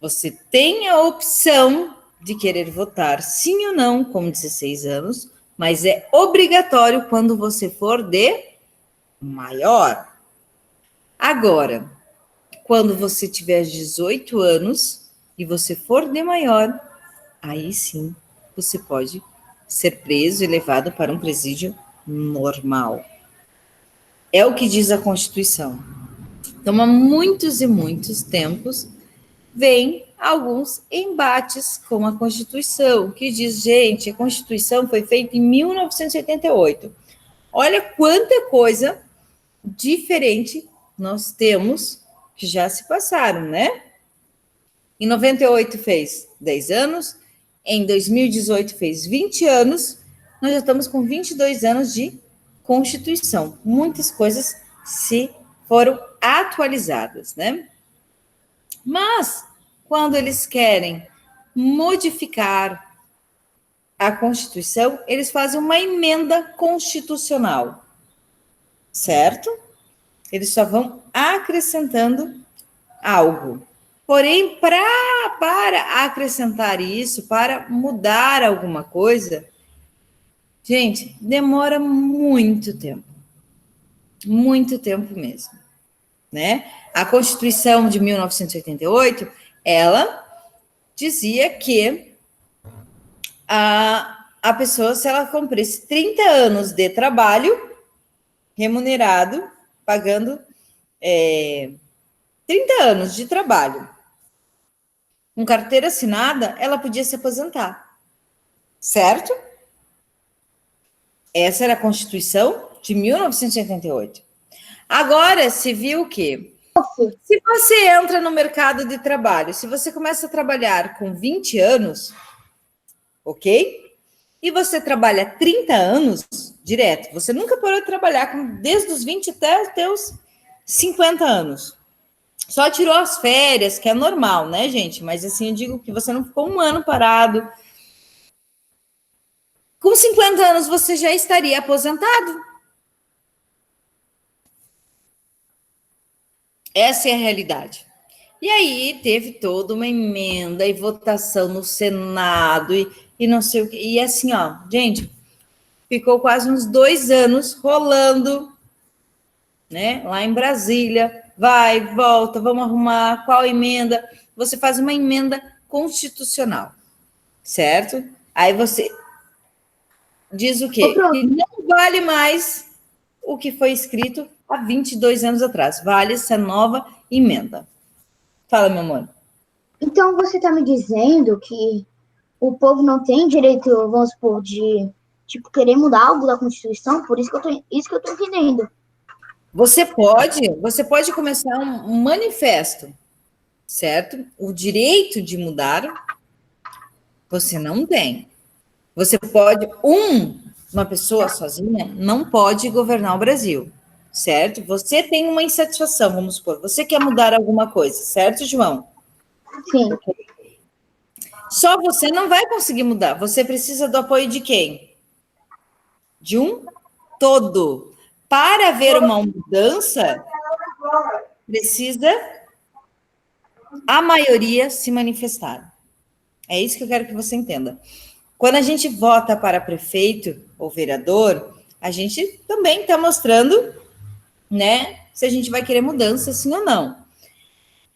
você tem a opção de querer votar sim ou não com 16 anos, mas é obrigatório quando você for de maior. Agora, quando você tiver 18 anos e você for de maior, aí sim você pode ser preso e levado para um presídio normal. É o que diz a Constituição. Então, há muitos e muitos tempos, vem alguns embates com a Constituição, que diz, gente, a Constituição foi feita em 1988. Olha quanta coisa diferente nós temos que já se passaram, né? Em 98 fez 10 anos, em 2018 fez 20 anos, nós já estamos com 22 anos de Constituição. Muitas coisas se foram atualizadas, né? Mas, quando eles querem modificar a Constituição, eles fazem uma emenda constitucional, certo? Eles só vão acrescentando algo. Porém, para acrescentar isso, para mudar alguma coisa, gente, demora muito tempo mesmo, né? A Constituição de 1988, ela dizia que a pessoa, se ela cumprisse 30 anos de trabalho remunerado, pagando 30 anos de trabalho, com carteira assinada, ela podia se aposentar, certo? Essa era a Constituição de 1988. Agora se viu que se você entra no mercado de trabalho, se você começa a trabalhar com 20 anos, ok? E você trabalha 30 anos direto, você nunca parou de trabalhar desde os 20 até os teus 50 anos. Só tirou as férias, que é normal, né, gente? Mas assim, eu digo que você não ficou um ano parado. Com 50 anos, você já estaria aposentado. Essa é a realidade. E aí, teve toda uma emenda e votação no Senado e não sei o quê. E assim, ó, gente, ficou quase uns 2 anos rolando, né? Lá em Brasília. Vai, volta, vamos arrumar qual emenda. Você faz uma emenda constitucional, certo? Aí você diz o quê? Que não vale mais o que foi escrito há 22 anos atrás. Vale essa nova emenda. Fala, meu amor. Então, você está me dizendo que o povo não tem direito, vamos supor, de querer mudar algo da Constituição? Por isso que eu tô entendendo. Você pode começar um manifesto, certo? O direito de mudar, você não tem. Você pode, uma pessoa sozinha não pode governar o Brasil, certo? Você tem uma insatisfação, vamos supor, você quer mudar alguma coisa, certo, João? Sim. Só você não vai conseguir mudar, você precisa do apoio de quem? De um todo. Para haver uma mudança, precisa a maioria se manifestar. É isso que eu quero que você entenda. Quando a gente vota para prefeito ou vereador, a gente também está mostrando, né, se a gente vai querer mudança, sim ou não.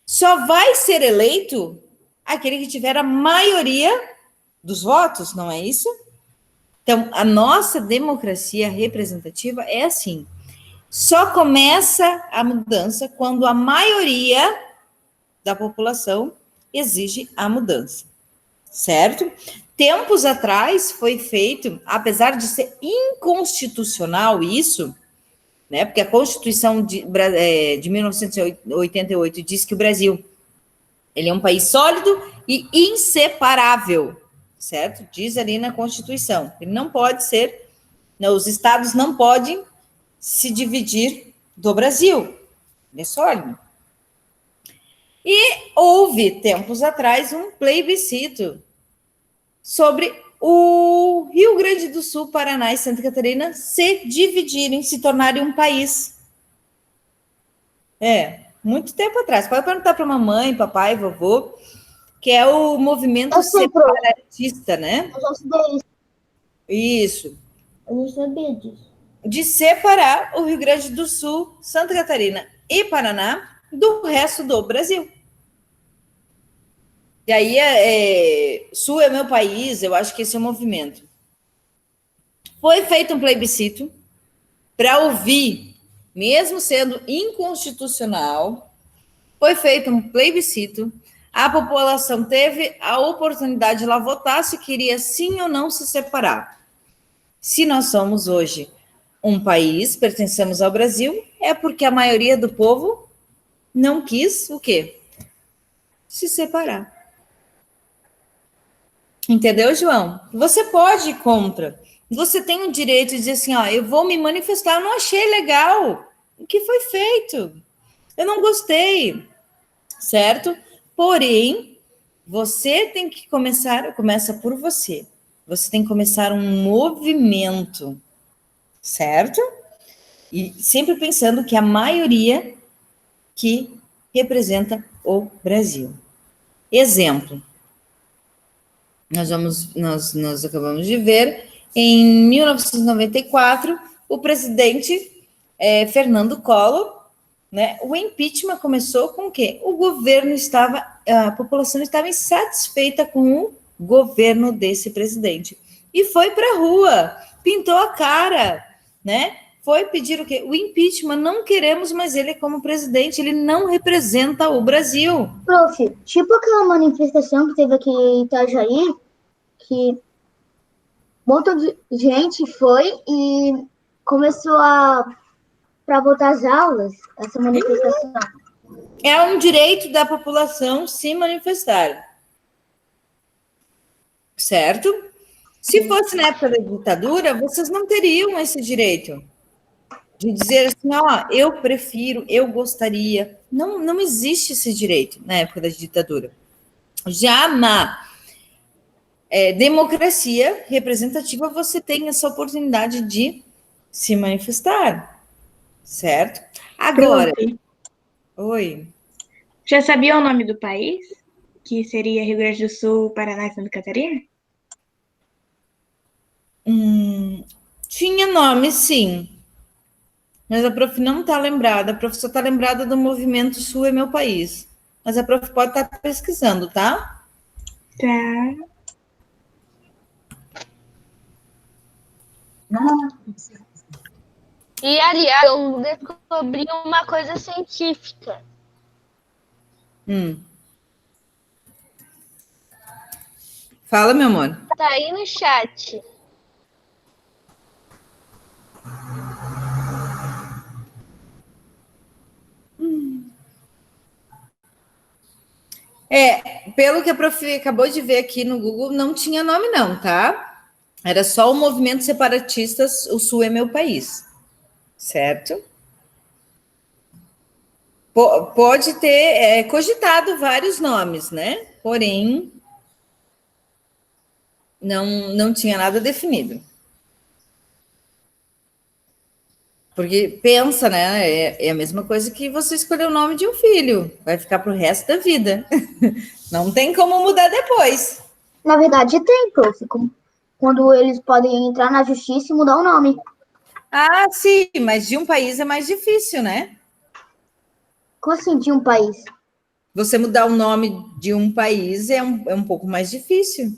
Só vai ser eleito aquele que tiver a maioria dos votos, não é isso? Então, a nossa democracia representativa é assim. Só começa a mudança quando a maioria da população exige a mudança, certo? Tempos atrás foi feito, apesar de ser inconstitucional isso, né? Porque a Constituição de 1988 diz que o Brasil ele é um país sólido e inseparável, certo? Diz ali na Constituição. Ele não pode ser, os estados não podem se dividir do Brasil. Ele é sólido. E houve, tempos atrás, um plebiscito sobre o Rio Grande do Sul, Paraná e Santa Catarina se dividirem, se tornarem um país. Muito tempo atrás. Pode perguntar para mamãe, papai, vovô, que é o movimento separatista, né? Eu já estudei isso. Isso. Eu não sabia disso. De separar o Rio Grande do Sul, Santa Catarina e Paraná do resto do Brasil. E aí, Sul é meu país, eu acho que esse é o movimento. Foi feito um plebiscito para ouvir, mesmo sendo inconstitucional, foi feito um plebiscito, a população teve a oportunidade de lá votar se queria sim ou não se separar. Se nós somos hoje um país, pertencemos ao Brasil, é porque a maioria do povo não quis o quê? Se separar. Entendeu, João? Você pode ir contra. Você tem o direito de dizer assim, ó, eu vou me manifestar, eu não achei legal o que foi feito. Eu não gostei, certo? Porém, você tem que começa por você. Você tem que começar um movimento, certo? E sempre pensando que a maioria que representa o Brasil. Exemplo. Nós acabamos de ver, em 1994, o presidente Fernando Collor, né, o impeachment começou com o quê? A população estava insatisfeita com o governo desse presidente. E foi para a rua, pintou a cara, né? Foi pedir o quê? O impeachment, não queremos mais ele como presidente, ele não representa o Brasil. Prof, tipo aquela manifestação que teve aqui em Itajaí, que muita gente foi e começou para voltar às aulas, essa manifestação. É um direito da população se manifestar. Certo? Se fosse na época da ditadura, vocês não teriam esse direito de dizer assim, ó, eu prefiro, eu gostaria. Não existe esse direito na época da ditadura. Já na democracia representativa, você tem essa oportunidade de se manifestar, certo? Agora, oi. Já sabia o nome do país? Que seria Rio Grande do Sul, Paraná e Santa Catarina? Tinha nome, sim. Mas a prof não está lembrada. A prof só está lembrada do movimento Sul é meu país. Mas a prof pode estar pesquisando, tá? Tá. E, aliás, eu descobri uma coisa científica. Fala, meu amor. Tá aí no chat. Pelo que a prof acabou de ver aqui no Google, não tinha nome não, tá? Era só o movimento separatistas, o Sul é meu país, certo? Pode ter cogitado vários nomes, né? Porém, não tinha nada definido. Porque pensa, né? É a mesma coisa que você escolher o nome de um filho. Vai ficar pro resto da vida. Não tem como mudar depois. Na verdade, tem, prof. Quando eles podem entrar na justiça e mudar o nome. Ah, sim, mas de um país é mais difícil, né? Como assim, de um país? Você mudar o nome de um país é um pouco mais difícil.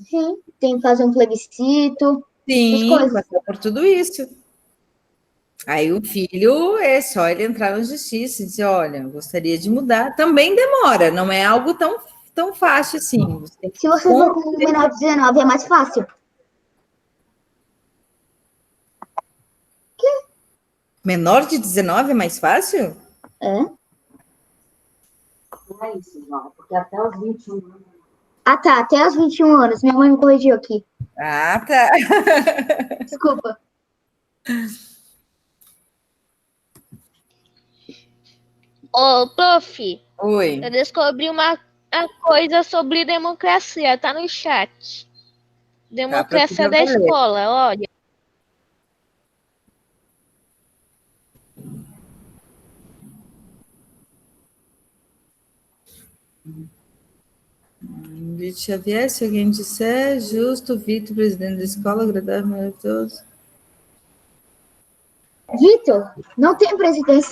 Sim, tem que fazer um plebiscito. Sim, coisas. passar por tudo isso. Aí o filho é só ele entrar na justiça e dizer, olha, gostaria de mudar. Também demora, não é algo tão fácil assim. Você tem que Se você for com menor de 19, é mais fácil. menor de 19 é mais fácil? É? Não é isso, João, porque até os 21 anos. Ah, tá. Até os 21 anos. Minha mãe me corrigiu aqui. Ah, tá. Desculpa. Ô, prof, Oi. eu descobri uma coisa sobre democracia, tá no chat. Democracia da precisando ler. escola, olha. Vitor Xavier, se alguém disser, justo, Vitor, presidente da escola, agradável, maravilhoso. Vitor, não tem presidente,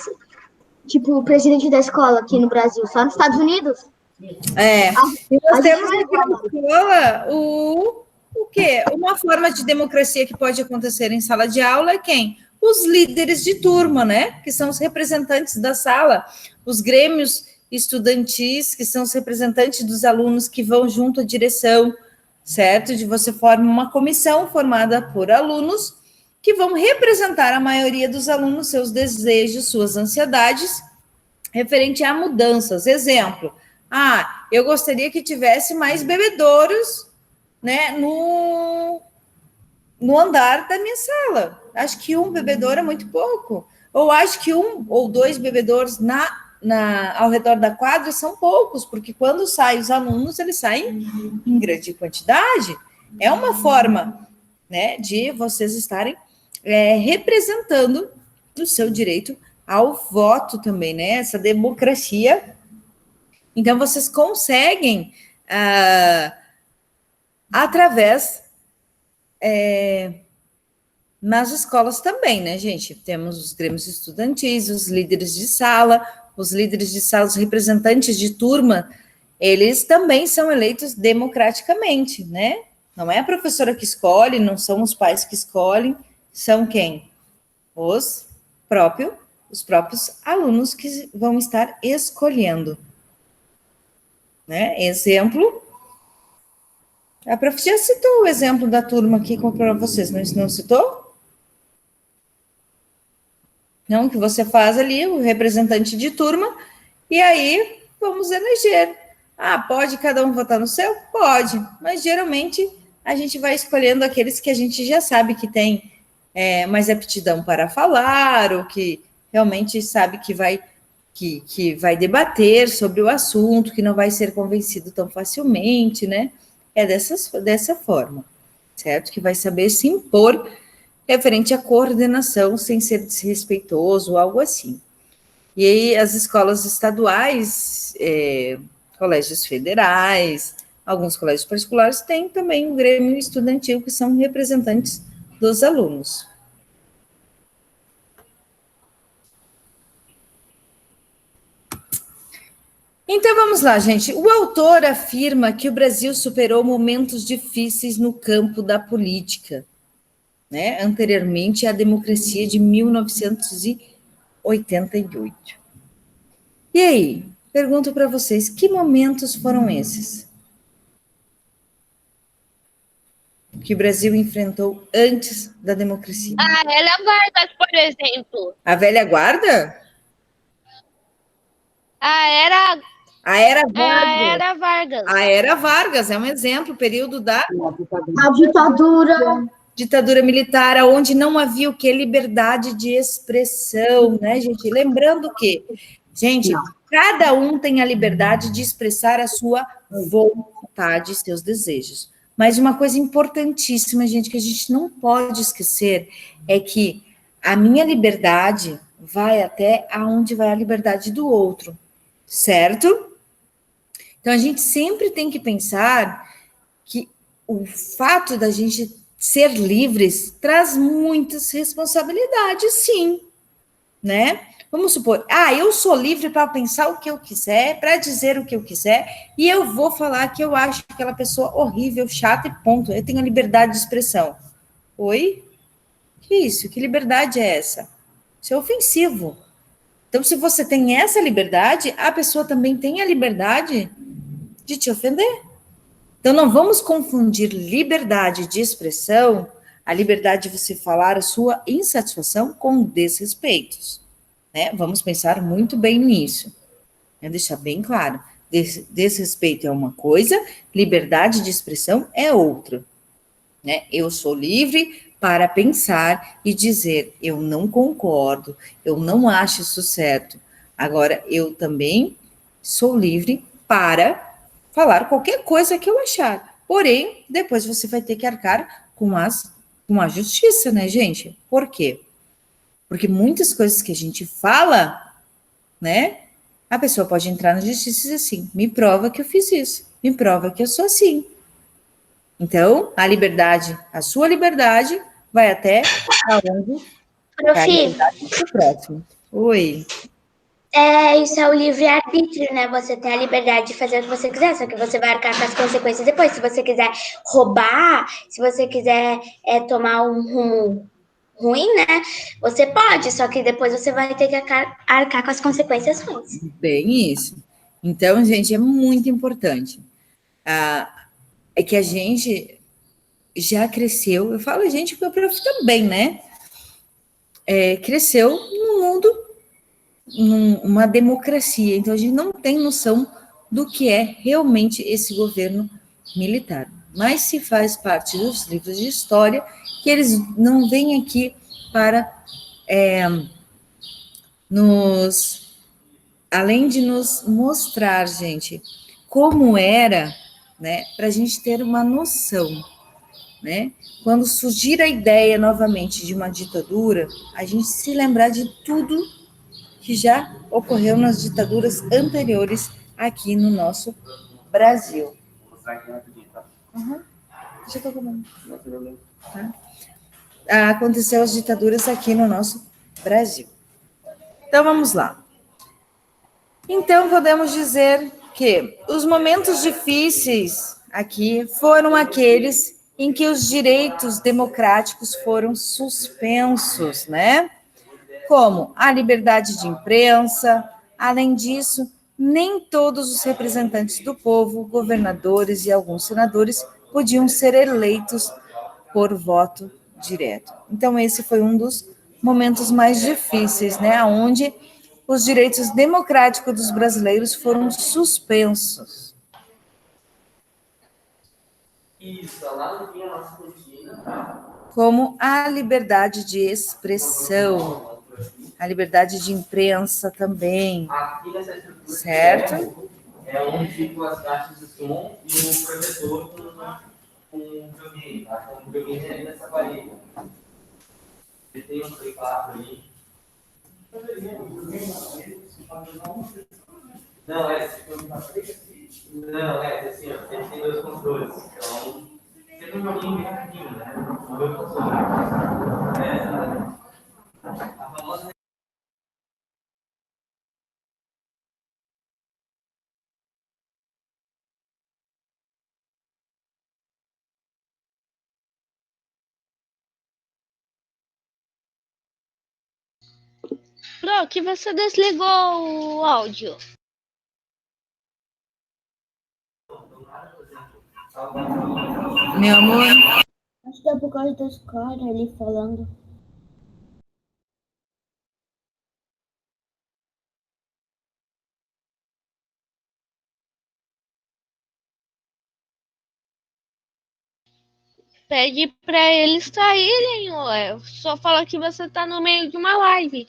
tipo, o presidente da escola aqui no Brasil, só nos Estados Unidos. É, e A nós gente temos não aqui na escola o quê? Uma forma de democracia que pode acontecer em sala de aula é quem? Os líderes de turma, né? Que são os representantes da sala, os grêmios estudantis, que são os representantes dos alunos que vão junto à direção, certo? De você forma uma comissão formada por alunos que vão representar a maioria dos alunos, seus desejos, suas ansiedades, referente a mudanças. Exemplo, eu gostaria que tivesse mais bebedouros, né, no andar da minha sala. Acho que um bebedouro é muito pouco. Ou acho que um ou dois bebedouros ao redor da quadra são poucos, porque quando saem os alunos, eles saem em grande quantidade. É uma forma, né, de vocês estarem representando o seu direito ao voto também, né? Essa democracia. Então, vocês conseguem, através, nas escolas também, né, gente? Temos os grêmios estudantis, os líderes de sala, os representantes de turma, eles também são eleitos democraticamente, né? Não é a professora que escolhe, não são os pais que escolhem, são quem? Os próprios alunos que vão estar escolhendo. Né? Exemplo, a prof já citou o exemplo da turma aqui para vocês, não citou? Não, que você faz ali o representante de turma, e aí vamos eleger. Pode cada um votar no seu? Pode, mas geralmente a gente vai escolhendo aqueles que a gente já sabe que tem mais aptidão para falar, ou que realmente sabe que vai debater sobre o assunto, que não vai ser convencido tão facilmente, né? É dessa forma, certo? Que vai saber se impor referente à coordenação sem ser desrespeitoso, algo assim. E aí as escolas estaduais, colégios federais, alguns colégios particulares têm também o grêmio estudantil, que são representantes dos alunos. Então vamos lá, gente. O autor afirma que o Brasil superou momentos difíceis no campo da política, né? Anteriormente à democracia de 1988. E aí, pergunto para vocês, que momentos foram esses? Que o Brasil enfrentou antes da democracia? A Hélia Vargas, por exemplo. A velha guarda? A Era Vargas. A Era Vargas é um exemplo, período da ditadura militar, onde não havia o que? Liberdade de expressão, né, gente? Lembrando que, gente, cada um tem a liberdade de expressar a sua vontade, seus desejos. Mas uma coisa importantíssima, gente, que a gente não pode esquecer, é que a minha liberdade vai até aonde vai a liberdade do outro, certo? Então, a gente sempre tem que pensar que o fato da gente ser livres traz muitas responsabilidades, sim, né? Vamos supor, eu sou livre para pensar o que eu quiser, para dizer o que eu quiser, e eu vou falar que eu acho aquela pessoa horrível, chata e ponto. Eu tenho a liberdade de expressão. Oi? Que isso? Que liberdade é essa? Isso é ofensivo. Então, se você tem essa liberdade, a pessoa também tem a liberdade de te ofender. Então, não vamos confundir liberdade de expressão, a liberdade de você falar a sua insatisfação com desrespeitos, né? Vamos pensar muito bem nisso. É deixar bem claro. Desrespeito é uma coisa, liberdade de expressão é outra, né? Eu sou livre para pensar e dizer, eu não concordo, eu não acho isso certo. Agora, eu também sou livre para falar qualquer coisa que eu achar. Porém, depois você vai ter que arcar com a justiça, né, gente? Por quê? Porque muitas coisas que a gente fala, né? A pessoa pode entrar na justiça e dizer assim: me prova que eu fiz isso, me prova que eu sou assim. Então, a liberdade, a sua liberdade, vai até aonde Prof, a liberdade do próximo. Oi. isso é o livre-arbítrio, né? Você tem a liberdade de fazer o que você quiser, só que você vai arcar com as consequências depois. Se você quiser roubar, se você quiser tomar um rumo ruim, né? Você pode, só que depois você vai ter que arcar com as consequências ruins. Bem isso. Então, gente, é muito importante. É que a gente já cresceu, eu falo a gente porque o prof também, né? Cresceu num mundo, numa democracia. Então, a gente não tem noção do que é realmente esse governo militar. Mas se faz parte dos livros de história, que eles não vêm aqui para nos, além de nos mostrar, gente, como era, né, para a gente ter uma noção, né? Quando surgir a ideia novamente de uma ditadura, a gente se lembrar de tudo que já ocorreu nas ditaduras anteriores aqui no nosso Brasil. Uhum. Já estou comendo. Tá? Aconteceu as ditaduras aqui no nosso Brasil. Então vamos lá. Então podemos dizer que os momentos difíceis aqui foram aqueles em que os direitos democráticos foram suspensos, né? Como a liberdade de imprensa. Além disso, nem todos os representantes do povo, governadores e alguns senadores podiam ser eleitos por voto direto. Então, esse foi um dos momentos mais difíceis, né? Onde os direitos democráticos dos brasileiros foram suspensos. Como a liberdade de expressão, a liberdade de imprensa também, certo? É onde ficam as caixas de som e o projetor com o videogame, tá? Com o videogame ali nessa parede. Ele tem um Play 4 ali. Não, não, assim, ó, ele tem dois controles. Então, sempre um joguinho bem pequenininho, né? Um dois controles. A famosa. Pro, que você desligou o áudio. Meu amor. Acho que é por causa dos caras ali falando. Pede pra eles saírem, ué. Só fala que você tá no meio de uma live.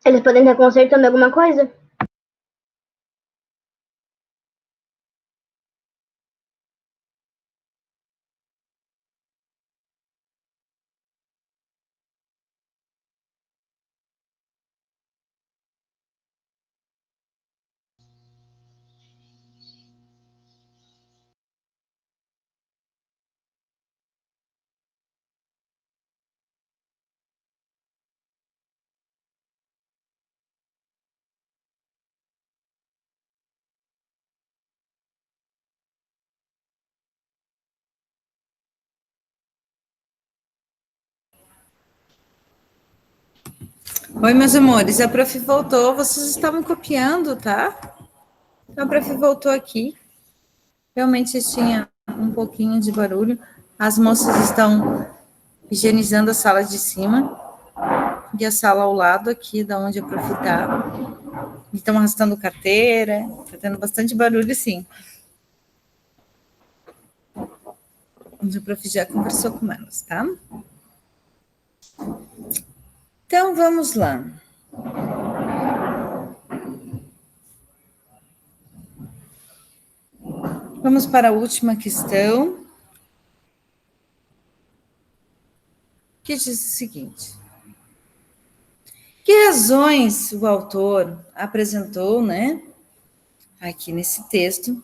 Eles podem estar consertando alguma coisa? Oi, meus amores, a prof voltou, vocês estavam copiando, tá? Então, a prof voltou aqui. Realmente tinha um pouquinho de barulho. As moças estão higienizando a sala de cima e a sala ao lado aqui, da onde a prof está. Estão arrastando carteira, está tendo bastante barulho, sim. A prof já conversou com elas, tá? Então, vamos lá. Vamos para a última questão, que diz o seguinte: que razões o autor apresentou, né, aqui nesse texto,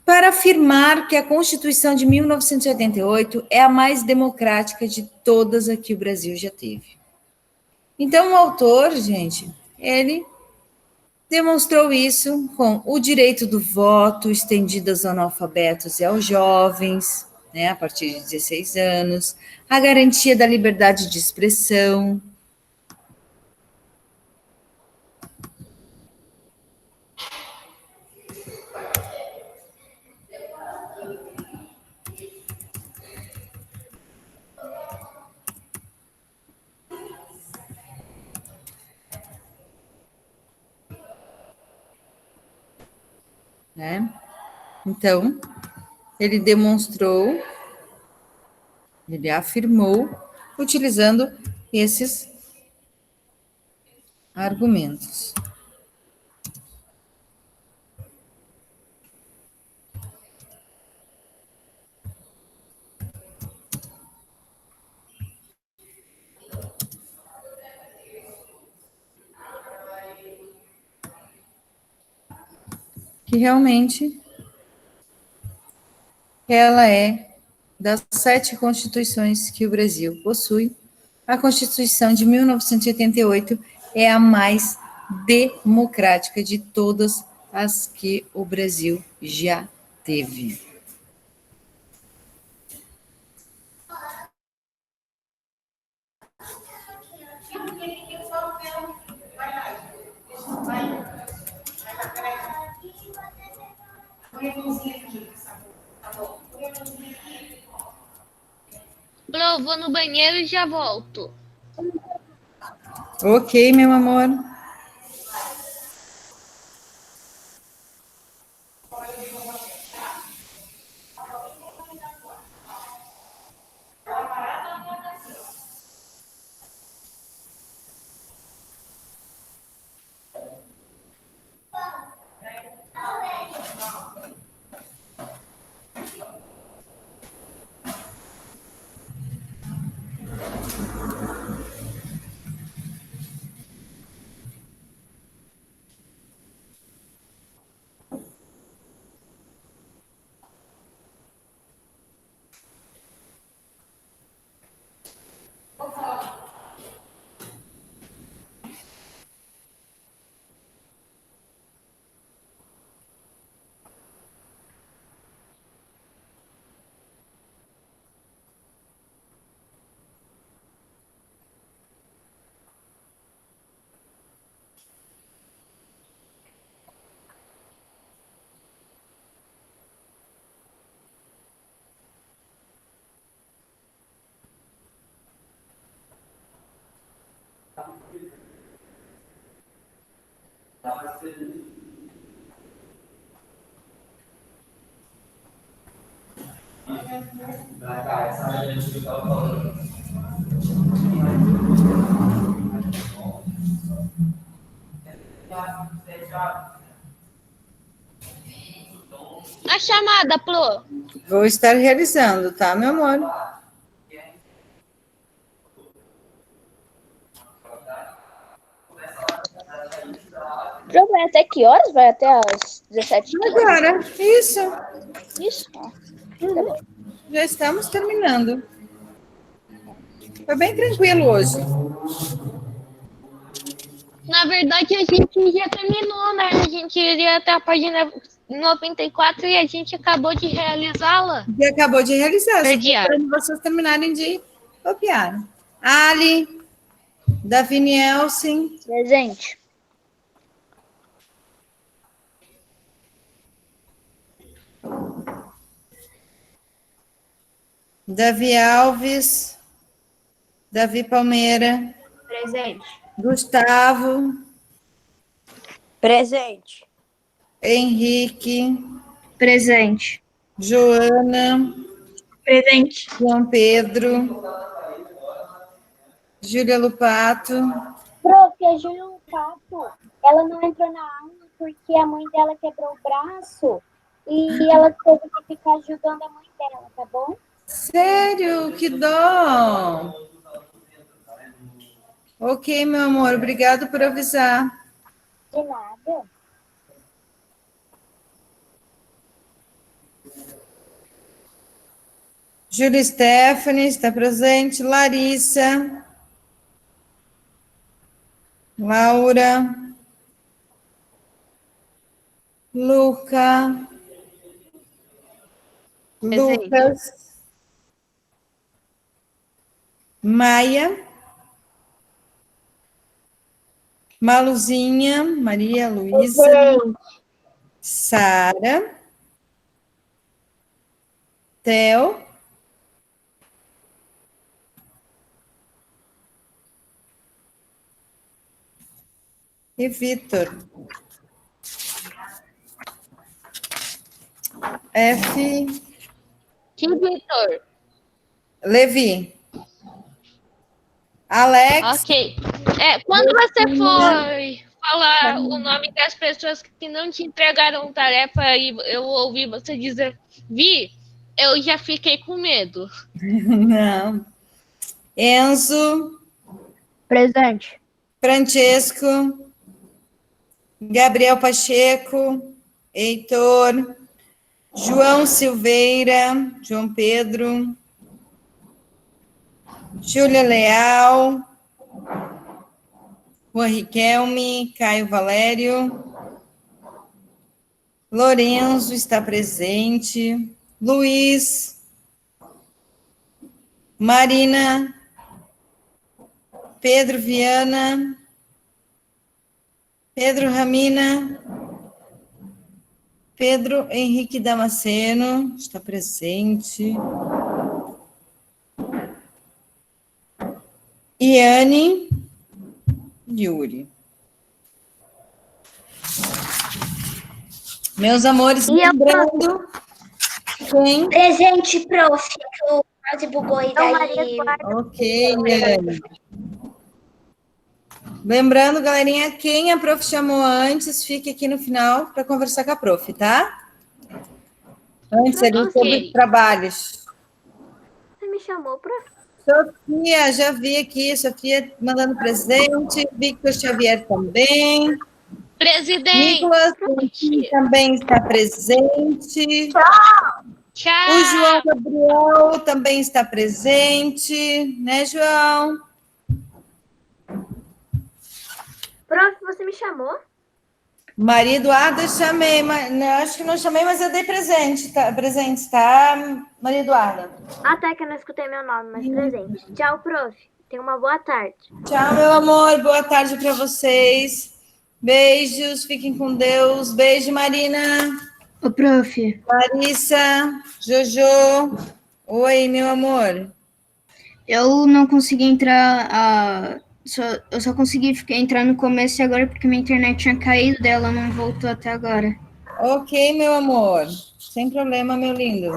para afirmar que a Constituição de 1988 é a mais democrática de todas a que o Brasil já teve? Então, o autor, gente, ele demonstrou isso com o direito do voto estendido aos analfabetos e aos jovens, né, a partir de 16 anos, a garantia da liberdade de expressão, né? Então, ele demonstrou, ele afirmou, utilizando esses argumentos. Que realmente ela é das 7 constituições que o Brasil possui, a Constituição de 1988 é a mais democrática de todas as que o Brasil já teve. Bro, vou no banheiro e já volto. Ok, meu amor. A chamada, Plo. Vou estar realizando, tá, meu amor? Já vai até que horas? Vai até às 17h15? Agora, isso. Isso? Já estamos terminando. Foi bem tranquilo hoje. Na verdade, a gente já terminou, né? A gente iria até a página 94 e a gente acabou de realizá-la. E acabou de realizar. Perdi. Para vocês terminarem de copiar. Ali. Davi Nielsen. Presente. Davi Alves. Davi Palmeira. Presente. Gustavo. Presente. Henrique. Presente. Joana. Presente. João Pedro. Júlia Lupato. Prof, a Júlia Lupato, ela não entrou na aula porque a mãe dela quebrou o braço e ela teve que ficar ajudando a mãe dela, tá bom? Sério? Que dó! Ok, meu amor, obrigado por avisar. De nada. Júlia Stephanie está presente. Larissa. Laura. Luca. Presente. Lucas. Maia. Maluzinha. Maria Luísa. Sara. Theo. E Vitor. F. Que Vitor? Levi. Alex. Ok. Quando você for falar o nome das pessoas que não te entregaram tarefa e eu ouvi você dizer Vi, eu já fiquei com medo. Não. Enzo. Presente. Francesco. Gabriel Pacheco. Heitor. João Silveira. João Pedro. Júlia Leal. Juan Riquelme. Caio Valério. Lorenzo está presente. Luiz. Marina. Pedro Viana. Pedro Ramina. Pedro Henrique Damasceno está presente. Iane. Yuri. Meus amores, lembrando quem... Presente, prof, que o quase bugou e daí... Ok, Iane. Lembrando, galerinha, quem a prof chamou antes, fique aqui no final para conversar com a prof, tá? Antes ali sobre trabalhos. Você me chamou, prof? Sofia, já vi aqui, Sofia mandando presente, Victor Xavier também. Presidente. Nicolas também está presente. Tchau. O João Gabriel também está presente, né, João? Prof, você me chamou? Maria Eduarda, chamei, mas não, acho que não chamei, mas eu dei presente, tá, Maria Eduarda? Até que eu não escutei meu nome, mas presente. Tchau, prof. Tenha uma boa tarde. Tchau, meu amor, boa tarde para vocês. Beijos, fiquem com Deus. Beijo, Marina. Ô, prof. Larissa, Jojo. Oi, meu amor. Eu não consegui entrar, eu só consegui entrar no começo e agora porque minha internet tinha caído, dela não voltou até agora. Ok, meu amor. Sem problema, meu lindo.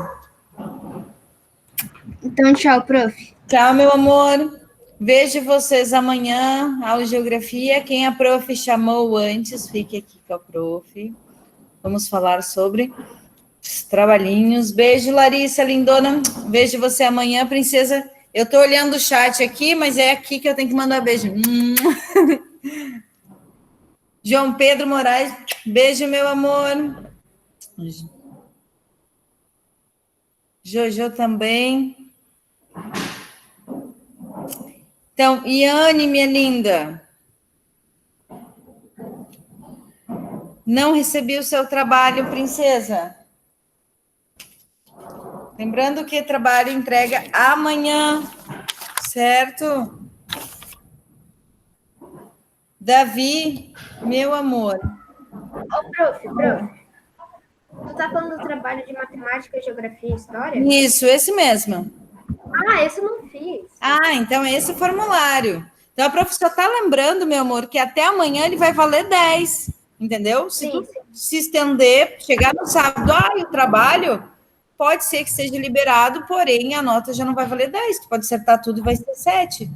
Então, tchau, prof. Tchau, meu amor. Vejo vocês amanhã, aula de geografia. Quem a prof chamou antes, fique aqui com a prof. Vamos falar sobre os trabalhinhos. Beijo, Larissa, lindona. Vejo você amanhã, princesa. Eu tô olhando o chat aqui, mas é aqui que eu tenho que mandar beijo. João Pedro Moraes, beijo, meu amor. Jojo também. Então, Iane, minha linda. Não recebi o seu trabalho, princesa. Lembrando que trabalho entrega amanhã, certo? Davi, meu amor. Ô, prof. Tu tá falando do trabalho de matemática, geografia e história? Isso, esse mesmo. Ah, esse eu não fiz. Ah, então é esse formulário. Então a professora está lembrando, meu amor, que até amanhã ele vai valer 10, entendeu? Se tu se estender, chegar no sábado, o trabalho pode ser que seja liberado, porém a nota já não vai valer 10, tu pode acertar tudo e vai ser 7.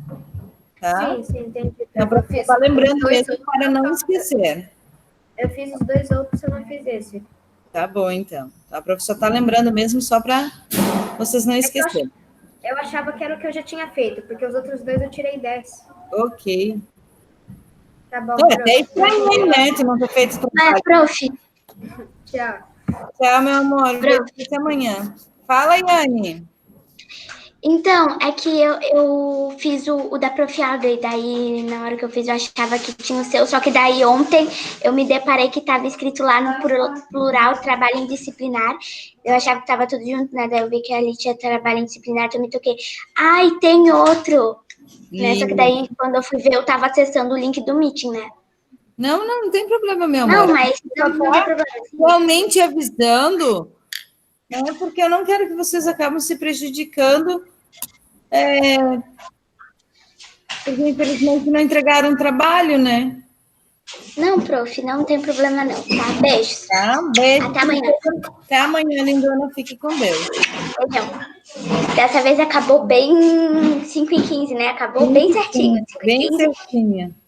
Tá? Sim, entendi. Então a professora está lembrando mesmo para não esquecer. Eu fiz os 2 outros, eu não fiz esse. Tá bom, então. A professora está lembrando mesmo só para vocês não esquecerem. Eu achava que era o que eu já tinha feito, porque os outros 2 eu tirei 10. Ok. Tá bom, Então, até estranhei, né? Tu não ter feito trabalho. Prof. Tchau. Tchau, meu amor. Beijo, até amanhã. Fala, Yane. Então, é que eu fiz o da Prof. Alda, e daí, na hora que eu fiz, eu achava que tinha o seu, só que daí ontem eu me deparei que estava escrito lá no plural, trabalho indisciplinar. Eu achava que estava tudo junto, né? Daí eu vi que ali tinha trabalho indisciplinar, então eu me toquei. Ai, tem outro! Né? Só que daí, quando eu fui ver, eu estava acessando o link do Meeting, né? Não tem problema, meu amor. Não, mas não tem problema. Igualmente avisando, né? Porque eu não quero que vocês acabem se prejudicando. Porque, infelizmente, não entregaram o trabalho, né? Não, prof, não tem problema não, tá? Beijos. Tá, beijo. Até amanhã. Até amanhã, lindona. Fique com Deus. Então, dessa vez acabou bem 5h15, né? Acabou bem certinho. 5h15. Bem certinha.